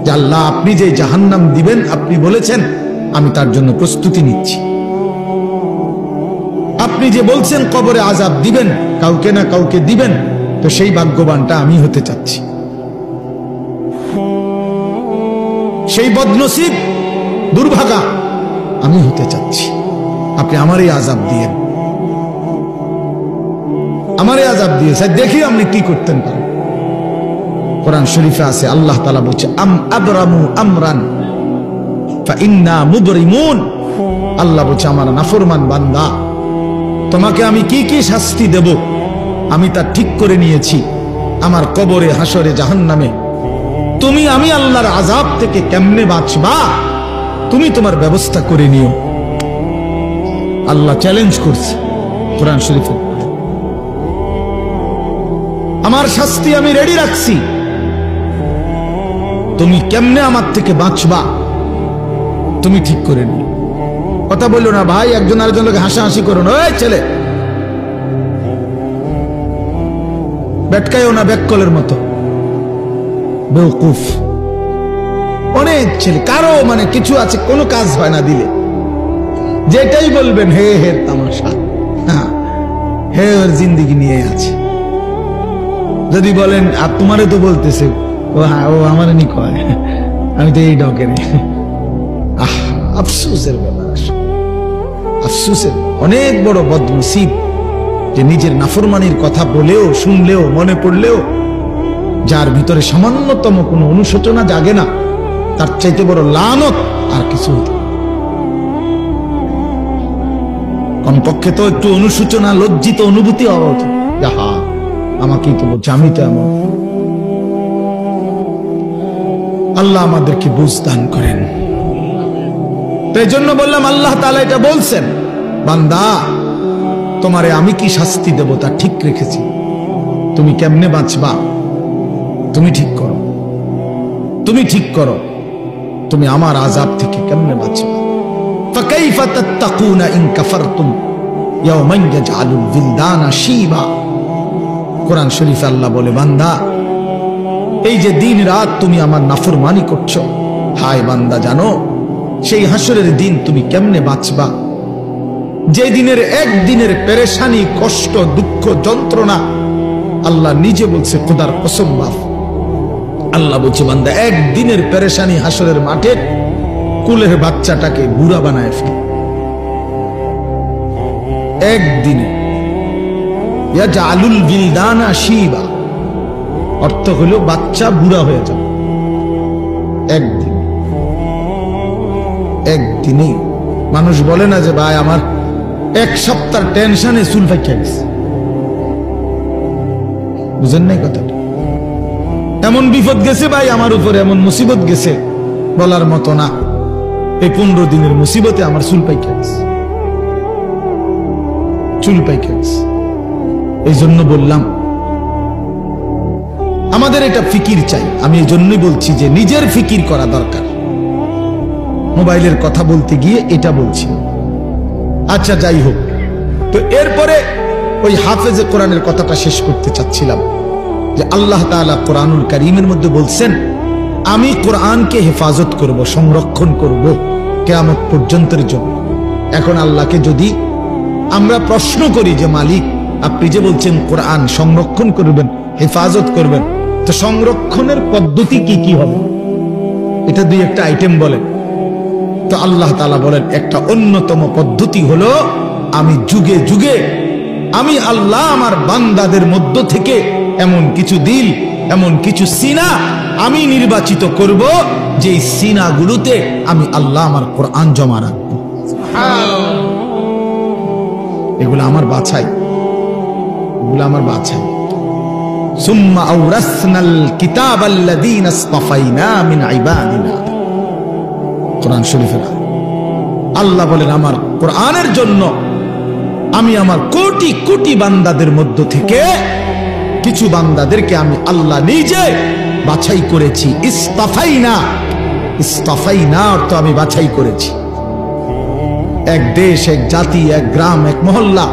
যে আল্লাহ, আপনি যে জাহান্নাম দিবেন, আপনি বলেছেন, আমি তার জন্য প্রস্তুতি নিচ্ছি। আপনি যে বলছেন কবরে আযাব দিবেন, কাউকে না কাউকে দিবেন, তো সেই ভাগ্যবানটা আমি হতে চাচ্ছি, সেই বদনসিব দুর্ভাগা আমি হতে চাচ্ছি। আপনি আমারই আযাব দিয়েন, আমারই আযাব দিয়ে দেখি আপনি কি করতেন পারেন। কোরআন শরীফে আছে, আল্লাহ তাআলা বলছে, আম আবরামু আমরান ফাইন্না মুবরিমুন। আল্লাহ বলছে, আমার নাফরমান বান্দা, তোমাকে আমি কি কি শাস্তি দেব আমি তা ঠিক করে নিয়েছি। আমার কবরে, হাসরে, জাহান্নামে আমি আল্লাহর আযাব থেকে কেমনে বাঁচবা, তুমি তোমার ব্যবস্থা করে নিও। আল্লাহ চ্যালেঞ্জ করছে কোরআন শরীফে, আমার শাস্তি আমি রেডি রাখছি, তুমি কেমনে আমার থেকে বাঁচবা তুমি ঠিক করে নিও। কথা বললো না ভাই, একজন আরেকজনকে হাসাহাসি করো না, ওই ছেলে বেটকায়ও না, ব্যাককলের মতো বেউকুফ। অনেক ছেলে, কারো মানে কিছু আছে, কোনো কাজ হয় না দিলে, যেটাই বলবেন হে হে তামাশা, হে ওর জিন্দিগি নিয়ে আছে। যদি বলেন আর তোমারে তো বলতেছে, ও হ্যাঁ ও আমার নি কয়, আমি তো এই ডকে নেই। আফসোসের ব্যাপার, আফসোসের অনেক বড় বদনসিব যে নিজের নাফরমানির কথা বলেও, শুনলেও, মনে পড়লেও যার ভিতরে সামান্যতম কোনো অনুশোচনা জাগে না, তার চাইতে বড় লানত আর কিছু হতে। কমপক্ষে তো একটু অনুশোচনা, লজ্জিত অনুভূতি হওয়া উচিত। যাহা আমাকেই তো বলছে, আমি তো এমন। আল্লাহ আমাদেরকে বুঝ দান করেন। তাই জন্য বললাম, আল্লাহ তাআলা এটা বলছেন, বান্দা তোমারে আমি কি শাস্তি দেব তা ঠিক রেখেছি, তুমি কেমনে বাঁচবা তুমি ঠিক করো, তুমি ঠিক করো, তুমি আমার আযাব থেকে কেমনে বাঁচবা। ফাকাইফা তাত্তাকুনা ইন কাফারতুম ইয়াওমান ইয়াজআলুল বিলদানা শিবা। কোরআন শরীফে আল্লাহ বলে, বান্দা এই যে দিন রাত তুমি আমার নাফরমানি করছো, হায় বান্দা জানো সেই হাসরের দিন তুমি কেমনে বাঁচবা, যে দিনের একদিনের পেরেশানি, কষ্ট, দুঃখ, যন্ত্রণা আল্লাহ নিজে বলছে, খোদার কসম বাপ, আল্লাহ বলছে বান্দা একদিনের পেরেশানি হাসরের মাঠে কুলের বাচ্চাটাকে বুড়া বানায় ফেলে। একদিনে ইয়াজআলুল বিলদানা শিবা, অর্থ হলো বাচ্চা বুড়া হয়ে যাবে একদিন। একদিনে মানুষ বলে না যে ভাই আমার এক সপ্তাহ টেনশনে চুল পাইকা গেছে, বুঝেন নাই কথাটা? এমন বিপদ গেছে ভাই আমার উপরে, এমন মুসিবত গেছে বলার মতো না। এই 15 দিনের মুসিবতে আমার চুল পাইকা গেছে, চুল পাইকা গেছে। এই জন্য বললাম আমাদের এটা ফিকির চাই। আমি এই জন্যই বলছি যে নিজের ফিকির করা দরকার। মোবাইলের কথা বলতে গিয়ে এটা বলছি। আচ্ছা যাই হোক, তো এরপরে ওই হাফেজে কোরআনের কথাটা শেষ করতে চাচ্ছিলাম যে আল্লাহ তাআলা কোরআনুল কারীমের মধ্যে বলছেন, আমি কোরআনকে হেফাজত করব, সংরক্ষণ করব কিয়ামত পর্যন্তের জন্য। এখন আল্লাহকে যদি আমরা প্রশ্ন করি যে মালিক আপনি যে বলছেন কোরআন সংরক্ষণ করবেন, হেফাজত করবেন, তো সংরক্ষণের পদ্ধতি কি কি হবে, এটা দুই একটা আইটেম বলেন। তো আল্লাহ তাআলা বলেন, একটা অন্যতম পদ্ধতি হলো আমি যুগে যুগে আমি আল্লাহ আমার বান্দাদের মধ্য থেকে এমন কিছু দিল, এমন কিছু সিনা আমি নির্বাচিত করব, যে সিনাগুলোতে আমি আল্লাহ আমার কোরআন জমা রাখবো। এগুলো আমার বাছাই, এগুলো আমার বাছাই। সুম্মা আওরাসনাল কিতাবাল্লাযীনা ইসতাফাইনা মিন ইবাদিনা। কোরআন শরীফের আল্লাহ বলেন, আমার কোরআনের জন্য আমি আমার কোটি কোটি বান্দাদের মধ্য থেকে কিছু বান্দাদেরকে আমি আল্লাহ নিজে বাছাই করেছি। ইসতাফাইনা, ইসতাফাইনা অর্থ আমি বাছাই করেছি। এক দেশ, এক জাতি, এক গ্রাম, এক মহল্লা,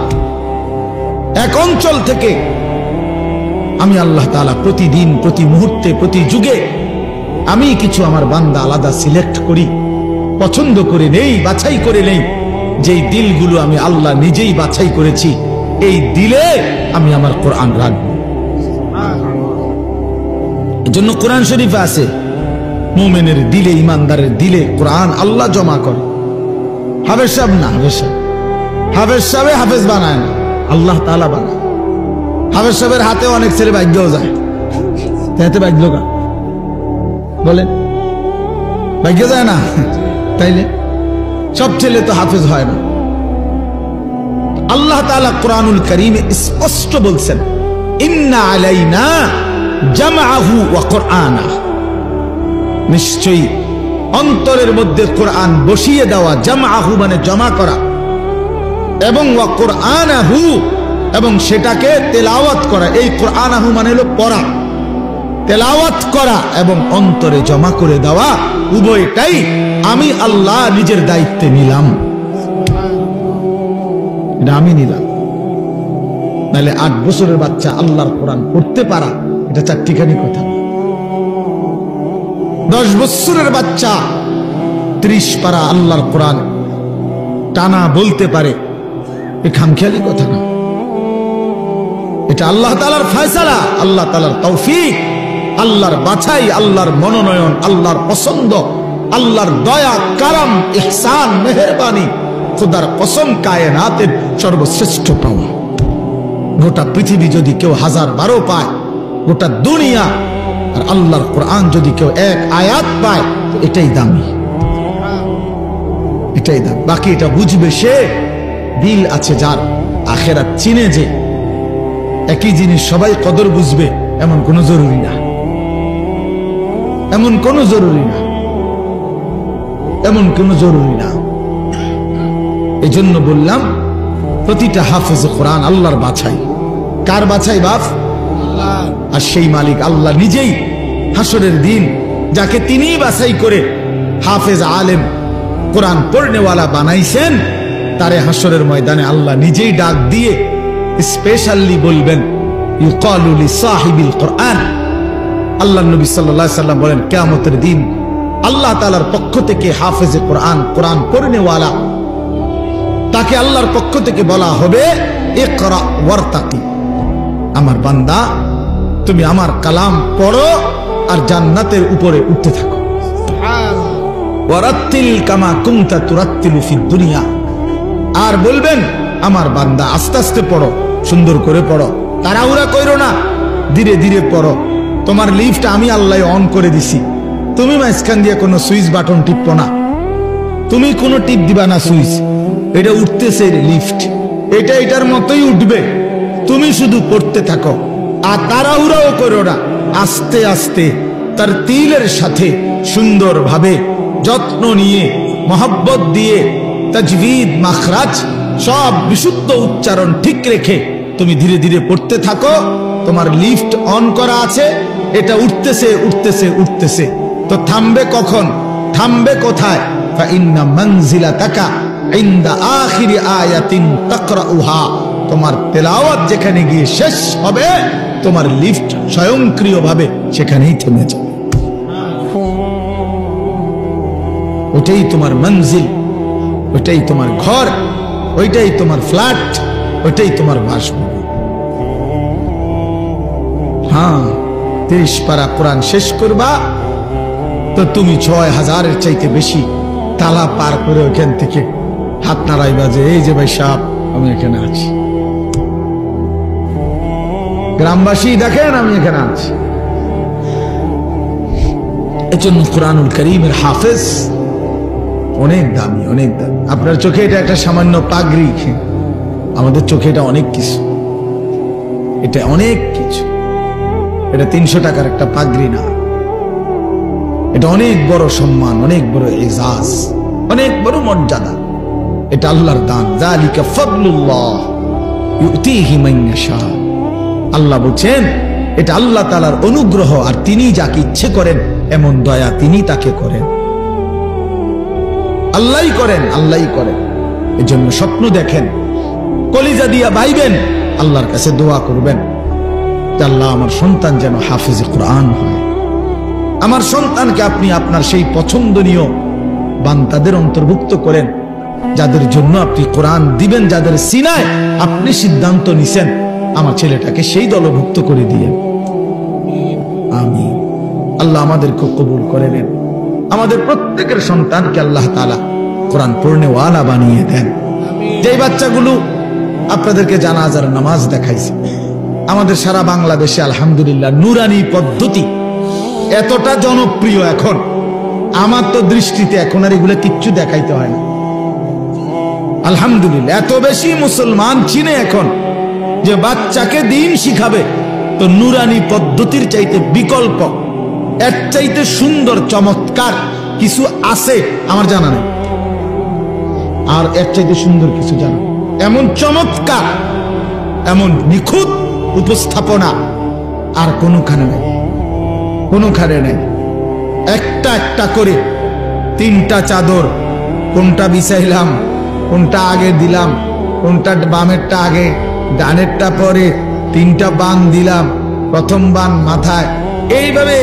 এক অঞ্চল থেকে আমি আল্লাহ তাআলা প্রতিদিন, প্রতি মুহূর্তে, প্রতি যুগে আমি কিছু আমার বান্দা আলাদা সিলেক্ট করি, পছন্দ করে নেই, বাছাই করে নেই। যেই দিলগুলো আমি আল্লাহ নিজেই বাছাই করেছি, এই দিলে আমি আমার কোরআন রাখবো। এজন্য কোরআন শরীফে আছে, মুমিনের দিলে, ইমানদারের দিলে কোরআন আল্লাহ জমা করে। হাফেজ সাহেব না, হাফেজ সাহেব হাফেজ বানায় না, আল্লাহ তাআলা বানায়। হাফেজ সাহেবের হাতে অনেক ছেলে ভাগ্যও যায়, তাতে ভাগ্য কা বলেন, ভাগ্য যায় না? তাইলে সব ছেলে তো হাফেজ হয় না। আল্লাহ তাআলা কোরআনুল কারীমে স্পষ্ট বলছেন, ইন্না আলাইনা জামআহু ওয়া কুরআনা, নিশ্চয়ই অন্তরের মধ্যে কোরআন বসিয়ে দেওয়া, জামআহু মানে জমা করা, এবং ওয়া কুরআনাহু এবং সেটাকে তেলাওয়াত করা। এই কুরআনাহু মানে হলো পড়া, তেলাওয়াত করা এবং অন্তরে জমা করে দেওয়া, উভয়টাই আমি আল্লাহ নিজের দায়িত্বে নিলাম। এটা আমি নিলাম। নাহলে 8 বছরের বাচ্চা আল্লাহর কোরআন পড়তে পারা, এটা চারটিখানি কথা। 10 বছরের বাচ্চা 30 পারা আল্লাহর কোরআন টানা বলতে পারে, এ খামখেয়ালি কথা না, এটা আল্লাহ তাআলার ফয়সালা, আল্লাহ তাআলার তৌফিক, আল্লাহর বাছাই, আল্লাহর মনোনয়ন, আল্লাহর পছন্দ, আল্লাহর দয়া, কারাম, ইহসান, মেহেরবানি, খোদার কসম কায়নাতের সর্বশ্রেষ্ঠ পাওয়া। গোটা পৃথিবী যদি কেউ 1012 পায়, গোটা দুনিয়া আর আল্লাহর কোরআন যদি কেউ 1 আয়াত পায়, তো এটাই দামি, এটাই দাম। বাকি এটা বুঝবে সে, দিল আছে যার, আখেরাত চিনে যে। একই জিনিস সবাই কদর বুঝবে এমন কোনো জরুরি না, এমন কোনো জরুরি না, এমন কোনো জরুরি না। এই জন্য বললাম প্রতিটা হাফেজ কোরআন আল্লাহর বাছাই। কার বাছাই বাপ? আল্লাহ। আর সেই মালিক আল্লাহ নিজেই হাসরের দিন যাকে তিনি বাছাই করে হাফেজ আলেম কোরআন পড়নেওয়ালা বানাইছেন, তারে হাসরের ময়দানে আল্লাহ নিজেই ডাক দিয়ে স্পেশালি বলবেন, ইউকালু লিসাহিবিল কোরআন। আল্লাহ নবী সাল্লাল্লাহু আলাইহি সাল্লাম বলেন, কিয়ামতের দিন আল্লাহ তাআলার পক্ষ থেকে হাফেজে কোরআন, কোরআন পড়নেওয়ালা, তাকে আল্লাহর পক্ষ থেকে বলা হবে, ইকরা ওয়ারতাকি, আমার বান্দা তুমি আমার কালাম পড়ো আর জান্নাতের উপরে উঠতে থাকো। ওয়ারাত্তিল কামা কুনতা তুরাত্তিলু ফিদ দুনিয়া, আর বলবেন আমার বান্দা আস্তে আস্তে পড়ো, সুন্দর করে পড়ো, তাড়াহুড়া কইরো না, ধীরে ধীরে পড়ো। তোমার লিফট আমি আল্লাহ অন করে দিছি, তুমি মাঝখান দিয়ে কোনো সুইচ বাটন টিপো না, তুমি কোনো টিপ দিবা না সুইচ, এটা উঠতেছে লিফট, এটা এটার মতোই উঠবে, তুমি শুধু পড়তে থাকো আর তাড়াহুড়াও করো না, আস্তে আস্তে তার তিলের সাথে সুন্দরভাবে যত্ন নিয়ে মহব্বত দিয়ে তাজবিদ, মাখরাজ সব বিশুদ্ধ উচ্চারণ ঠিক রেখে তুমি ধীরে ধীরে পড়তে থাকো। তোমার লিফট অন করা আছে, এটা উঠতেছে উঠতেছে উঠতেছে, তো থামবে কখন, থামবে কোথায়? ফাইন্না মানজিলাতাকা ইনদা আখিরি আয়াতিন তাকরাউহা, তোমার তেলাওয়াত যেখানে গিয়ে শেষ হবে, তোমার লিফট স্বয়ংক্রিয়ভাবে সেখানেই থেমে যাবে। ওটাই তোমার মঞ্জিল, ওটাই তোমার ঘর, ওইটাই তোমার ফ্ল্যাট, ওইটাই তোমার বাসভবন। হ্যাঁ, 30 পারা কোরআন শেষ করবা তো তুমি 6000-এর চাইতে বেশি তালা পার করে ওখান থেকে হাত নাড়াইবা যে এই যে ভাই সাহেব আমি এখানে আছি, গ্রামবাসী দেখেন আমি এখানে আছি। এজন্য কোরআনুল কারীমের হাফেজ অনেক দামি, অনেক দামি। আপনার চোখে এটা একটা সামান্য পাগড়ি, আমাদের চোখে এটা অনেক কিছু, এটা অনেক কিছু। এটা 300 টাকার একটা পাগড়ি না, এটা অনেক বড় সম্মান, অনেক বড় এজাজ, অনেক বড় মর্যাদা। এটা আল্লাহর দান, যালিকা ফাদলুল্লাহ ইউতিহি মান ইয়াশা। আল্লাহ বলেন এটা আল্লাহ তাআলার অনুগ্রহ, আর তিনি যাকে ইচ্ছে করেন এমন দয়া তিনি তাকে করেন, আল্লাহই করেন, আল্লাহই করেন। এজন্য স্বপ্ন দেখেন, কলিজা দিয়া ভাইবেন, আল্লাহর কাছে দোয়া করবেন যে আল্লাহ আমার সন্তান যেন হাফেজে কোরআন হয়, আমার সন্তানকে আপনি আপনার সেই পছন্দনীয় বান্দাদের অন্তর্ভুক্ত করেন, যাদের জন্য আপনি কোরআন দিবেন, যাদের সিনায় আপনি সিদ্ধান্ত নিছেন আমার ছেলেটাকে সেই দলভুক্ত করে দিয়ে। আমিন। আল্লাহ আমাদেরকে কবুল করে নেন, আমাদের প্রত্যেকের সন্তানকে আল্লাহ তাআলা কোরআন পড়নেওয়ালা বানিয়ে দেন। যেই বাচ্চাগুলো আপনাদেরকে জানাজার নামাজ দেখাইছে, আমাদের সারা বাংলাদেশে আলহামদুলিল্লাহ নুরানি পদ্ধতি এতটা জনপ্রিয়, এখন আমার তো দৃষ্টিতে এখন আর এগুলো কিচ্ছু দেখাইতে হয় না। আলহামদুলিল্লাহ এত বেশি মুসলমান চিনে এখন যে বাচ্চাকে দিন শিখাবে, তো নুরানি পদ্ধতির চাইতে বিকল্প, এর চাইতে সুন্দর চমৎকার কিছু আছে আমার জানা নেই, আর এর চাইতে সুন্দর কিছু জানা, এমন চমৎকার, এমন নিখুঁত উপস্থাপনা আর কোনখানে নেই, কোনখানে নেই। একটা একটা করে 3টা চাদর, কোনটা বিছাইলাম, কোনটা আগে দিলাম, কোনটা বামেরটা আগে ডানেরটা পরে, 3টা বান দিলাম, প্রথম বান মাথায়, এইভাবে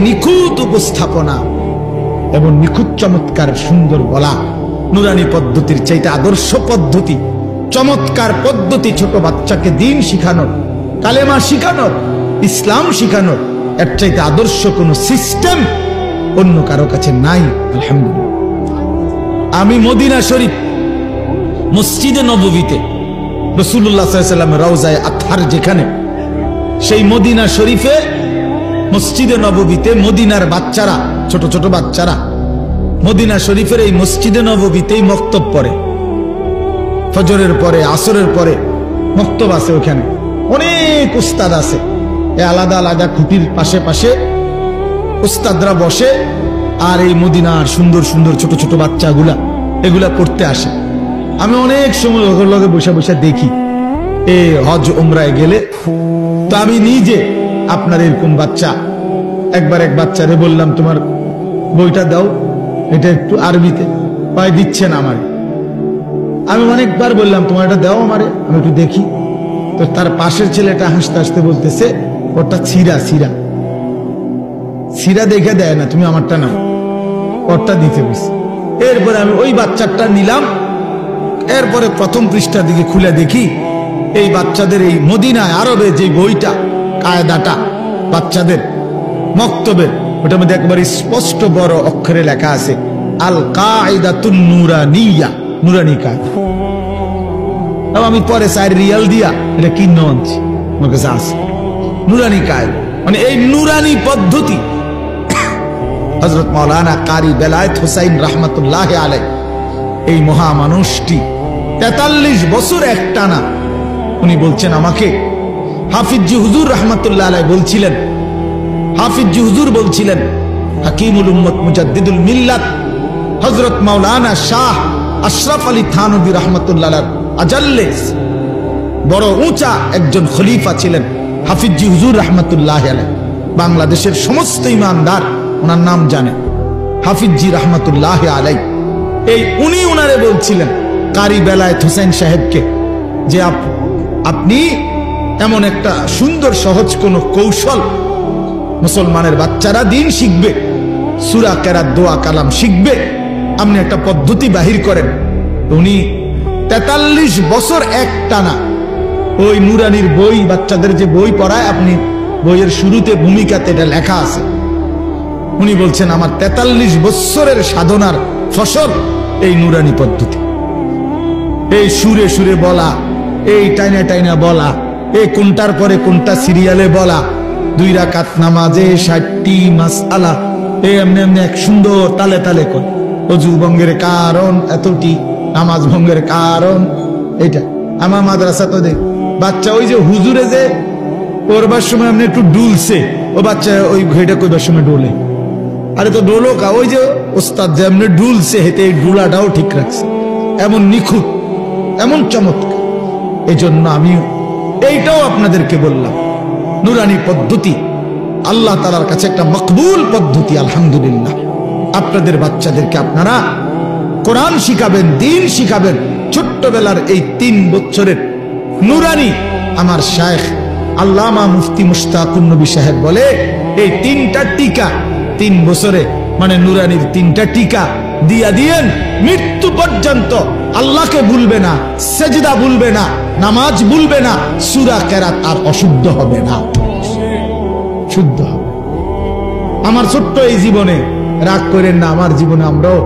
নিখুঁত উপস্থাপনা এবং নিখুঁত চমৎকার সুন্দর বলা, নুরানি পদ্ধতির চাইতে আদর্শ পদ্ধতি, চমৎকার পদ্ধতি ছোট বাচ্চাকে দিন শিখানোর, কালেমা শিখানোর, ইসলাম শিখানোর, এর চাইতে আদর্শ কোন সিস্টেম অন্য কারো কাছে নাই। আলহামদুলিল্লাহ। আমি মদিনা শরীফ মসজিদে নববীতে রাসূলুল্লাহ সাল্লাল্লাহু আলাইহি ওয়াসাল্লাম রওজায়ে আতহার যেখানে, সেই মদিনা শরীফে মসজিদে নববীতে মদিনার বাচ্চারা, ছোট ছোট বাচ্চারা মদিনা শরীফের এই মসজিদে নববীতেই মক্তব পড়ে। ফজরের পরে, আসরের পরে মক্তব আছে, ওখানে অনেক উস্তাদ আছে, আলাদা আলাদা খুঁটির পাশে পাশে উস্তাদরা বসে আর এই মদিনার সুন্দর সুন্দর ছোট ছোট বাচ্চাগুলা এগুলা পড়তে আসে। আমি অনেক সময় ওগুলোর লগে বসে বসে দেখি এ হজ উমরায় গেলে। তো আমি নিজে আপনার এরকম বাচ্চা, একবার এক বাচ্চারে বললাম তোমার বইটা দাও, এটা একটু আরবিতে, পায় দিচ্ছে না আমারে। আমি অনেকবার বললাম তোমার এটা দাও আমারে, আমি একটু দেখি। তো তার পাশের ছেলেটা হাসতে হাসতে বলতেছে ওটা ছিঁড়া ছিঁড়া ছিঁড়া দেখে দেয় না, তুমি আমারটা নাও, ওরটা দিতে বসে। এরপরে আমি ওই বাচ্চাটা নিলাম। এরপরে প্রথম পৃষ্ঠার দিকে খুলে দেখি এই বাচ্চাদের এই মদিনায় আরবে যে বইটা, কায়দাটা বাচ্চাদের মক্তবের, ওটার মধ্যে একবার স্পষ্ট বড় অক্ষরে লেখা আছে আল কায়দাতুন নুরানিয়া, নুরানি কায়দা। আমি পরে 4 রিয়াল দিয়া এটা কিনে আনছি, আমার কাছে আছে নুরানি কায়দা। মানে এই নুরানি পদ্ধতি হযরত মাওলানা কারি বেলায়েত হুসাইন রাহমাতুল্লাহ আলাইহি, এই মহামানুষটি 43 বছর একটানা উনি বলছেন আমাকে। হাফিজি হুজুর রাহমাতুল্লাহ আলাইহি বলছিলেন, হাফিজি হুজুর বলছিলেন, হাকিমুল উম্মত মুজাদ্দিদুল মিল্লাত হযরত মাওলানা শাহ আশরাফ আলী থানভী রাহমাতুল্লাহ আলাইহি আজাল্লেস, বড় উঁচা একজন খলিফা ছিলেন হাফিজি হুজুর রাহমাতুল্লাহ আলাইহি। বাংলাদেশের সমস্ত ইমানদার ওনার নাম জানে, হাফিজি রাহমাতুল্লাহ আলাইহি। এই উনি উনারে বলছিলেন কারি বেলায়েত হোসেন সাহেবকে যে আপনি এমন একটা সুন্দর সহজ কোন কৌশল, মুসলমানের বাচ্চারা দিন শিখবে, সূরা কেরাত, দোয়া কালাম শিখবে, আপনি একটা পদ্ধতি বাহির করেন। উনি 43 বছর একটানা ওই নুরানির বই, বাচ্চাদের যে বই পড়ায়, আপনি বইয়ের শুরুতে ভূমিকাতে এটা লেখা আছে। উনি বলছেন আমার 43 বছরের সাধনার ফসল এই নুরানি পদ্ধতি। এই সুরে সুরে বলা, এই টাইনা টাইনা বলা, এই কোনটার পরে কোনটা সিরিয়ালে বলা, 2 রাকাত নামাজে 60টি মাসআলা, এই এমনি এমনি এক সুন্দর তালে তালে করে, ওযু ভঙ্গের কারণ এতটি, নামাজ ভঙ্গের কারণ এটা। আমার মাদ্রাসা তো দেখ বাচ্চা ওই যে হুজুরে যে করবার সময় আপনি একটু ডুলছে, ও বাচ্চা ওই ঘেটা কইবার সময় ডোলে। আরে তো ডোলো কা, ওই যে ওস্তাদ যে এমনি ডুলছে, হেতে এই ডুলাটাও ঠিক রাখছে, এমন নিখুঁত, এমন চমৎকার। এই জন্য আমি এইটাও আপনাদেরকে বললাম, নুরানি পদ্ধতি আল্লাহ তাআলার কাছে একটা মকবুল পদ্ধতি। আলহামদুলিল্লাহ, আপনাদের বাচ্চাদেরকে আপনারা কোরআন শিখাবেন, দ্বীন শিখাবেন। ছোট্টবেলার এই 3 বছরের নুরানি, আমার শায়েখ আল্লামা মুফতি মুশতাকুন নবী সাহেব বলে এই 3টা টিকা 3 বছরে, মানে নুরানির 3টা টিকা দিয়া দিয়েন, মৃত্যু পর্যন্ত আল্লাহকে ভুলবে না, সেজদা ভুলবে না, নামাজ ভুলবে না, সূরা কেরাত আর অশুদ্ধ হবে না, শুদ্ধ হবে। আমার ছোট্ট এই জীবনে, রাগ করেন না, আমার জীবনে আমরাও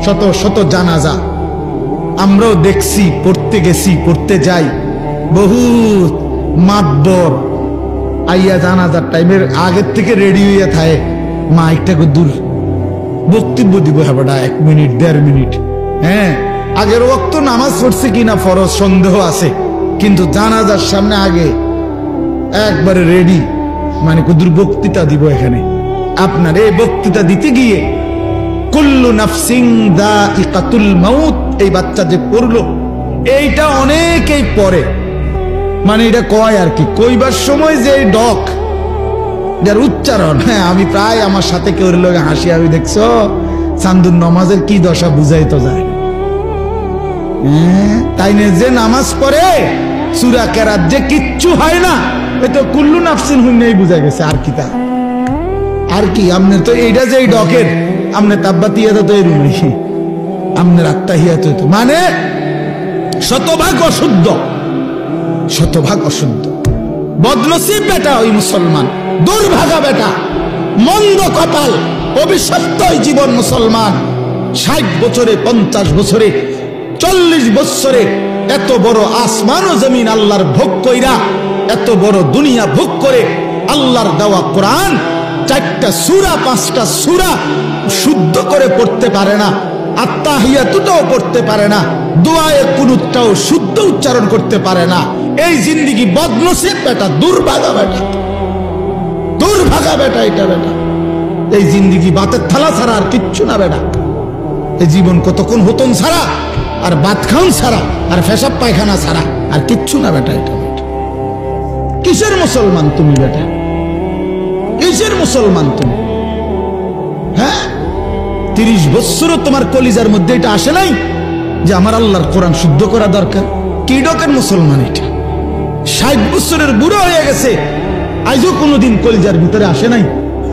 শত শত জানাজা আমরাও দেখছি, পড়তে গেছি, পড়তে যাই, বহুত মাতবর আইয়া জানাজার টাইমের আগের থেকে রেডি হইয়া থাকে, মাইকটাকে দূর বক্তব্য দিব, হ্যাঁ 1 মিনিট 1.5 মিনিট, হ্যাঁ আগের ওয়াক্ত নামাজ পড়ছে কিনা ফরজ সন্দেহ আছে, কিন্তু জানাজার সামনে আগে একবারে রেডি, মানে কুদুর বক্তৃতা দিব এখানে। আপনার এই বক্তৃতা দিতে গিয়ে কুল্লু নাফসিন যায়িকাতুল মাউত, এই বাচ্চা যে পড়লো, এইটা অনেকেই পড়ে, মানে এটা কয় আর কি, কইবার সময় যে ডক যার উচ্চারণ, হ্যাঁ আমি প্রায় আমার সাথে কেউ লোক হাসি, আমি দেখছো চান্দুর নামাজের কি দশা বুঝাই তো যায়, তাই না? যে নামাজ পড়ে সূরা কেরাত যে কিচ্ছু হয় না, ওই তো কুল্লু নাফসিন হুন্নেই বুঝা গেছে, আর কি তা আর কি আপনার তো এইটা যে ডকের আপনার তাব্বাতিয়াতা তো এরকম আপনার আত্মাহিয়াত হইতো মানে শতভাগ অশুদ্ধ, শতভাগ অশুদ্ধ। বদনসিব বেটা ওই মুসলমান, দুর্ভাগা বেটা, মন্দ কপাল, অভিশপ্ত জীবন মুসলমান। 60 বছরে, 50 বছরে, 40 বছরে এত বড় আসমান ও জমিন আল্লাহর ভোগ কইরা, এত বড় দুনিয়া ভোগ করে আল্লাহর দেওয়া কোরআন 4টা সূরা 5টা সূরা শুদ্ধ করে পড়তে পারে না, আত্তাহিয়াতুটাও পড়তে পারে না, দোয়ায়ে কুনুতটাও শুদ্ধ উচ্চারণ করতে পারে না। এই জিন্দেগি বদনসিব বেটা, দুর্ভাগা বেটা, দুর্ভাগা বেটা এটা বেটা। এই জিন্দেগি ভাতের থালা ছাড়া আর কিচ্ছু না বেটা। এই জীবন কতক্ষণ হতন ছাড়া আর ভাত খাওন ছাড়া আর পেশাব পায়খানা ছাড়া আর কিচ্ছু না বেটা এটা বেটা। কিসের মুসলমান তুমি বেটা? কিসের মুসলমান তুমি? হ্যাঁ, 30 বছরও তোমার কলিজার মধ্যে এটা আসে নাই যে আমার আল্লাহর কোরআন শুদ্ধ করা দরকার? কি ডকের মুসলমান এটা? 60 বছরের বুড়ো হয়ে গেছে, আজও কোনোদিন কলিজার ভিতরে আসে নাই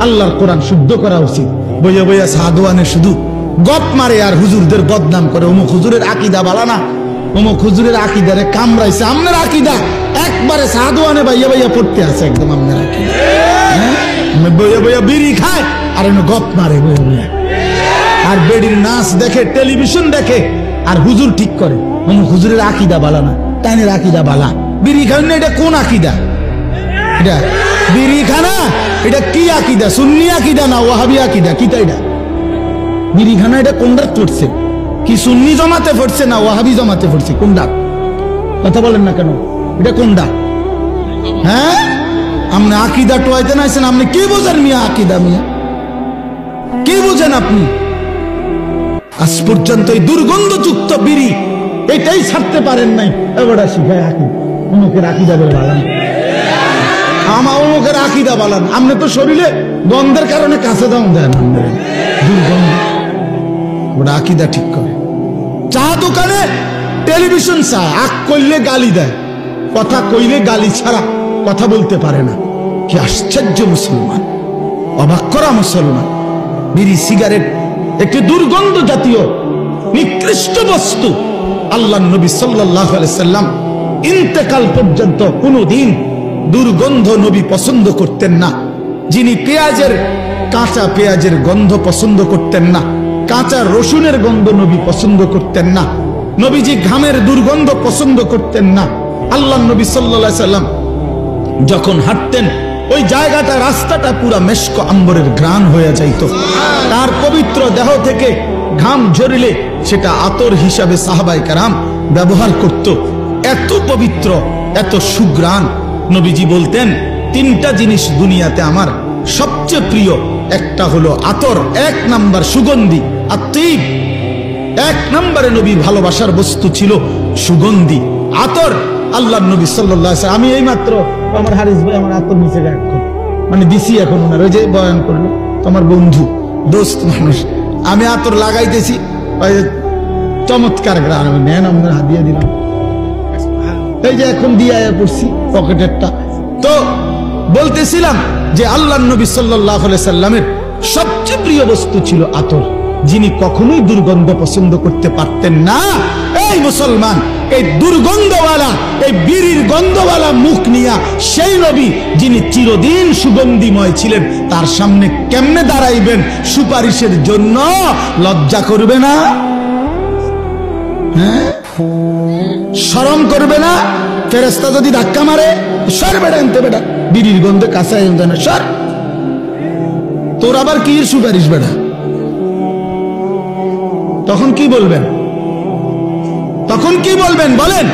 আল্লাহর কোরআন শুদ্ধ করা উচিত। বইয়া বইয়া সাধুয়ানে শুধু গপ মারে আর হুজুরদের বদনাম করে। অমুক হুজুরের আকিদা বালা না, অমুক হুজুরের আকিদারে কামড়াইছে। আপনার আকিদা একবারে সাধুয়ানে বাইয়া বাইয়া পড়তে আছে একদম আপনার আকিদা। বইয়া বইয়া বিড়ি খায় আর এনে গপ মারে বইয়া বইয়া, আর বেডির নাচ দেখে, টেলিভিশন দেখে, আর হুজুর ঠিক করে অমুক হুজুরের আকিদা বালা না, তাইনের আকিদা বালা। বিড়ি খান না, এটা কোন আকিদা? এটা বিড়ি খানা, এটা কি আকিদা? সুন্নি আকিদা না ওয়াহাবি আকিদা? কি তাই এটা বিড়ি খানা? এটা কোনটা পড়ছে? কি সুন্নি জমাতে পড়ছে না ওয়াহাবি জমাতে পড়ছে? কোনটা? কথা বলেন না কেন? এটা কোনটা? হ্যাঁ, আপনি আকিদা টোয়াইতে নাইছেন, আপনি কি বোঝেন মিয়া? আকিদা মিয়া কি বোঝেন আপনি? আজ পর্যন্ত এই দুর্গন্ধযুক্ত বিড়ি এটাই ছাড়তে পারেন নাই। এবার শিখায় আকিদা, অমুকের আকিদা বলে বালান, আমার অমুকের আকিদা বালান। আপনি তো শরীরে গন্ধের কারণে কাছে দাম দেন, দুর্গন্ধ। ওটা আকিদা ঠিক করে। চা দোকানে টেলিভিশন চা আগ করলে গালি দেয়, কথা কইলে গালি ছাড়া কথা বলতে পারে না। কি আশ্চর্য মুসলমান, অবাক করা মুসলমান। বিড়ি সিগারেট একটি দুর্গন্ধ জাতীয় নিকৃষ্ট বস্তু। আল্লাহ নবী সাল্লাল্লাহু আলাইহি সাল্লাম ইন্তেকাল পর্যন্ত কোনদিন দুর্গন্ধ নবী পছন্দ করতেন না। যিনি কাঁচা পেঁয়াজের গন্ধ পছন্দ করতেন না, কাঁচা রসুনের গন্ধ নবী পছন্দ করতেন না, নবীজি ঘামের দুর্গন্ধ পছন্দ করতেন না। আল্লাহ নবী সাল্লাল্লাহু আলাইহি সাল্লাম যখন হাঁটতেন ওই জায়গাটা, রাস্তাটা পুরা মেশক আম্বরের ঘ্রাণ হয়ে যাইত। তার পবিত্র দেহ থেকে ঘাম ঝরিলে সেটা আতর হিসাবে সাহাবায়ে কেরাম ব্যবহার করত। এত পবিত্র, এত সুঘ্রাণ। নবীজি বলতেন, 3টা জিনিস দুনিয়াতে আমার সবচেয়ে প্রিয়। একটা হলো আতর, 1 নাম্বার সুগন্ধি, আত্মীব। 1 নম্বরে নবী ভালোবাসার বস্তু ছিল সুগন্ধি, আতর। আল্লাহ নবী সাল্লাল্লাহু আলাইহি ওয়াসাল্লাম, আমি এই মাত্র আমার হারিস ভাই আমার আতর নিচে এখন মানে দিছি, এখন ওনার ওই যে বয়ান করলো তোমার বন্ধু দোস্ত মানুষ, আমি আতর লাগাইতেছি, চমৎকার গ্রাম নেন, আপনার হাত দিয়ে দিলাম, এই যে এখন দিয়ে পড়ছি পকেটেরটা। তো বলতেছিলাম যে আল্লাহ নবী সাল্লাল্লাহু আলাইহি সাল্লামের সবচেয়ে প্রিয় বস্তু ছিল আতর, যিনি কখনোই দুর্গন্ধ পছন্দ করতে পারতেন না। এই মুসলমান, এই দুর্গন্ধওয়ালা, এই বিড়ির গন্ধওয়ালা মুখ নিয়া সেই নবী যিনি চিরদিন সুগন্ধিময় ছিলেন, তার সামনে কেমনে দাঁড়াইবেন সুপারিশের জন্য? লজ্জা করবে না? হ্যাঁ, শরম করবে না? ফেরেশতা যদি ধাক্কা মারে, সর বেটা আনতে, বেটা বিড়ির গন্ধে কাছে আনতে না, সর। তোর আবার কি সুপারিশ বেটা? তখন কি বলবেন? তখন কি বলবেন বলেন?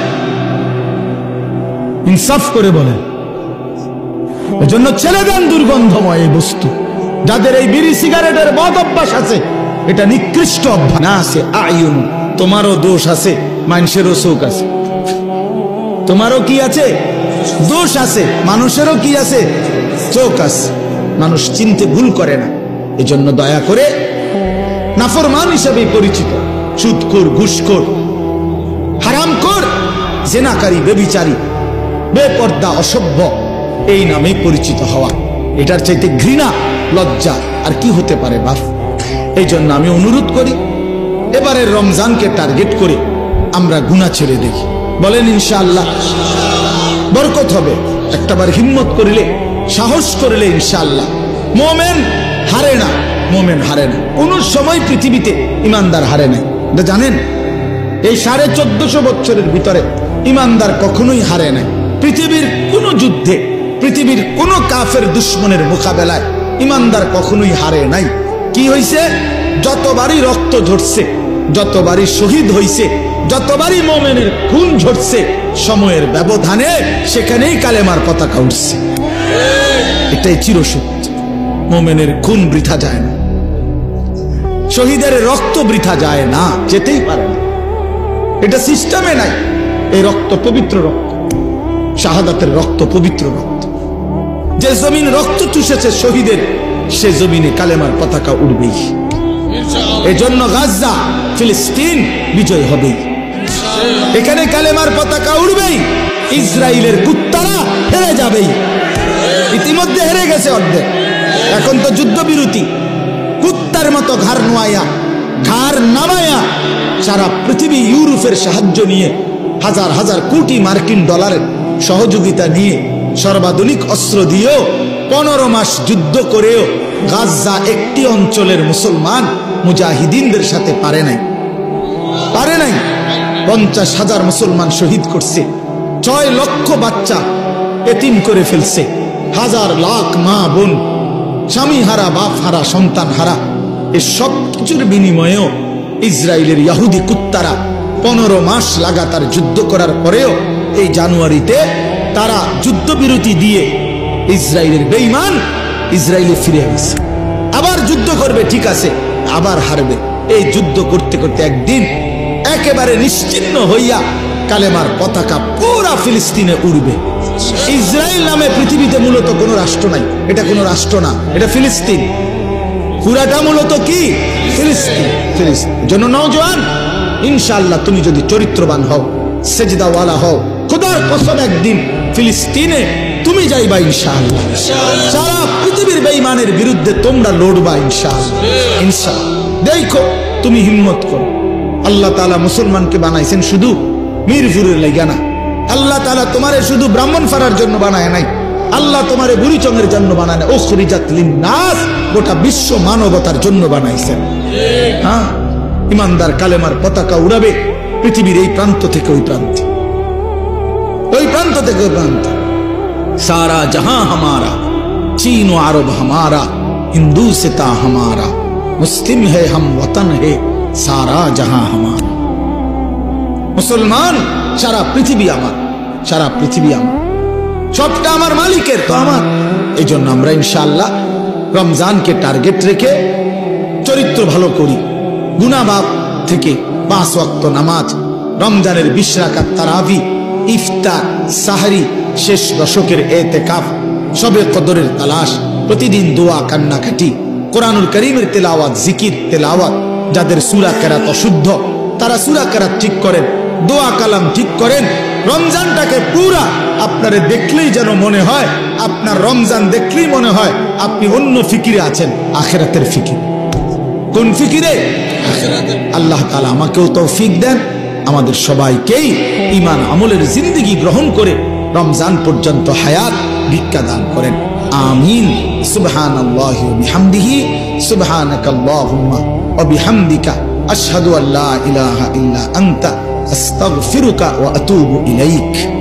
ইনসাফ করে বলেন। এজন্য ছেড়ে দেন দুর্গন্ধময় এই বস্তু। যাদের এই বিড়ি সিগারেটের বদ অভ্যাস আছে, এটা নিকৃষ্ট অভ্যাস না। আছে আয়ুন, তোমারও দোষ আছে, মানুষেরও চোখ আছে। তোমারও কি আছে? দোষ আছে। মানুষেরও কি আছে? চোখ আছে। মানুষ চিনতে ভুল করে না। এজন্য দয়া করে, নাফরমান হিসেবে পরিচিত সুদখোর, ঘুষখোর, হারামখোর, জেনাকারী, বেবিচারী, বেপর্দা, অসভ্য, এই নামে পরিচিত হওয়া এটার চাইতে ঘৃণা লজ্জা আর কি হতে পারে বাপ? এই জন্য আমি অনুরোধ করি, এবারের রমজানকে টার্গেট করে আমরা গুনাহ ছেড়ে দেখি। বলেন ইনশাআল্লাহ বরকত হবে। একটাবার হিম্মত করিলে, সাহস করিলে ইনশাআল্লাহ। মোমেন হারে না, মোমেন হারে না। কোন সময় পৃথিবীতে ইমানদার হারে নাই, এটা জানেন? এই 1450 বছরের ভিতরে ইমানদার কখনোই হারে নাই। পৃথিবীর কোন যুদ্ধে, পৃথিবীর কোন কাফের দুশ্মনের মোকাবেলায় ইমানদার কখনোই হারে নাই। কি হইছে? যতবারই রক্ত ঝরছে, যতবারই শহীদ হইছে, যতবারই মোমেনের খুন ঝরছে, সময়ের ব্যবধানে সেখানেই কালেমার পতাকা উঠছে। এটাই চিরসত্য। মোমেনের খুন বৃথা যায় না, শহীদের রক্ত বৃথা যায় না, যেতেই পারে না। এটা সিস্টেমে নাই। এই রক্ত পবিত্র রক্ত, শাহাদাতের রক্ত পবিত্র রক্ত। যে জমিন রক্ত চুষেছে শহীদের, সে জমিনে কালেমার পতাকা উড়বেই। এজন্য গাজা, ফিলিস্তিন বিজয় হবেই। এখানে কালেমার পতাকা উড়বেই। ইসরায়েলের কুত্তারা হেরে যাবেই। ইতিমধ্যে হেরে গেছে অর্ধেক। এখন তো যুদ্ধবিরতি। কুত্তার মতো ঘাড় নোয়াইয়া, ঘাড় নামায়া সারা পৃথিবী ইউরোপের সাহায্য নিয়ে, হাজার হাজার কোটি মার্কিন ডলারের সহযোগিতা নিয়ে, সর্বাধুনিক অস্ত্র দিয়েও 15 মাস যুদ্ধ করেও গাজা একটি অঞ্চলের মুসলমান মুজাহিদিনদের সাথে পারে নাই। 50,000 মুসলমান শহীদ করছে, 6 লক্ষ বাচ্চা এতিম করে ফেলছে, হাজার লাখ মা বোন, স্বামী হারা, বাপ হারা, সন্তান হারা। এই সব কিছুর বিনিময়েও ইসরায়েলের ইহুদি কুত্তারা 15 মাস লাগাতার যুদ্ধ করার পরেও এই জানুয়ারিতে তারা যুদ্ধবিরতি দিয়ে ইসরায়েলের বেঈমান ইসরায়েলে ফিরে গেছে। আবার যুদ্ধ করবে, ঠিক আছে, আবার হারবে। এই যুদ্ধ করতে করতে একদিন একেবারে নিশ্চিহ্ন হইয়া কালেমার পতাকা পুরা ফিলিস্তিনে উড়বে। ইসরায়েল নামে পৃথিবীতে মূলত কোনো রাষ্ট্র নাই। এটা কোনো রাষ্ট্র না, এটা ফিলিস্তিন। পুরাটা মূলত কি? ফিলিস্তিন। ফিলিস্তিন জন্য নওজোয়ান, ইনশাআল্লাহ তুমি যদি চরিত্রবান হও, সেজদাওয়ালা হও, খোদার কসম একদিন ফিলিস্তিনে তুমি যাইবা ইনশাআল্লাহ। সারা পৃথিবীর বেঈমানের বিরুদ্ধে তোমরা লড়বা ইনশাআল্লাহ। ইনশাআল্লাহ দেখো, তুমি হিম্মত করো। আল্লাহ তাআলা মুসলমানকে বানাইছেন শুধু মিরপুরের লাগা না। আল্লাহ তাআলা তোমারে শুধু ব্রাহ্মণপাড়ার জন্য বানায় নাই। আল্লাহ তোমারে বুড়িচঙের জন্য বানায় না, উখরিজাত লিন্নাস, গোটা বিশ্ব মানবতার জন্য বানাইছেন। হ্যাঁ, ইমানদার কালেমার পতাকা উড়াবে পৃথিবীর এই প্রান্ত থেকে ওই প্রান্তে, ওই প্রান্ত থেকে ওই প্রান্তে। सारा जहां हमारा, चीन व अरब हमारा, हिंदू सिता हमारा, मुस्लिम है हम वतन है सारा जहां हमारा। मुसलमान सारा पृथিবী আমার, সারা পৃথিবী আমার, সবটা আমার মালিকের তো আমার। এই জন্য আমরা ইনশাআল্লাহ রমজানকে টার্গেট রেখে চরিত্র ভালো করি। গুনাহ বাপ থেকে 5 ওয়াক্ত নামাজ, রমজানের 20 রাকাত তারাবি, ইফতার, সাহরি, শেষ দশকের এতেকাফ, শবে কদরের তালাশ, প্রতিদিন দোয়া, কান্নাকাটি, কোরআনুল কারীমের তেলাওয়াত, জিকির, তেলাওয়াত। যাদের সূরা কেরাত অশুদ্ধ তারা সূরা কেরাত ঠিক করেন, দোয়া কালাম ঠিক করেন। রমজানটাকে পুরা আপনারে দেখলেই যেন মনে হয়, আপনার রমজান দেখলেই মনে হয় আপনি অন্য ফিকিরে আছেন, আখিরাতের ফিকির। কোন ফিকিরে? আখিরাতের। আল্লাহ তাআলা আমাকেও তৌফিক দেন, আমাদের সবাইকেই ঈমান আমলের জিন্দেগি গ্রহণ করে রমজান পর্যন্ত হায়াত ভিক্ষা দান করেন। আমিন। সুবহানাল্লাহি ওয়া বিহামদিহি, সুবহানাকাল্লাহুম্মা ওয়া বিহামদিকা, আশহাদু আল্লা ইলাহা ইল্লা আনতা, আস্তাগফিরুকা ওয়া আতুবু ইলাইক।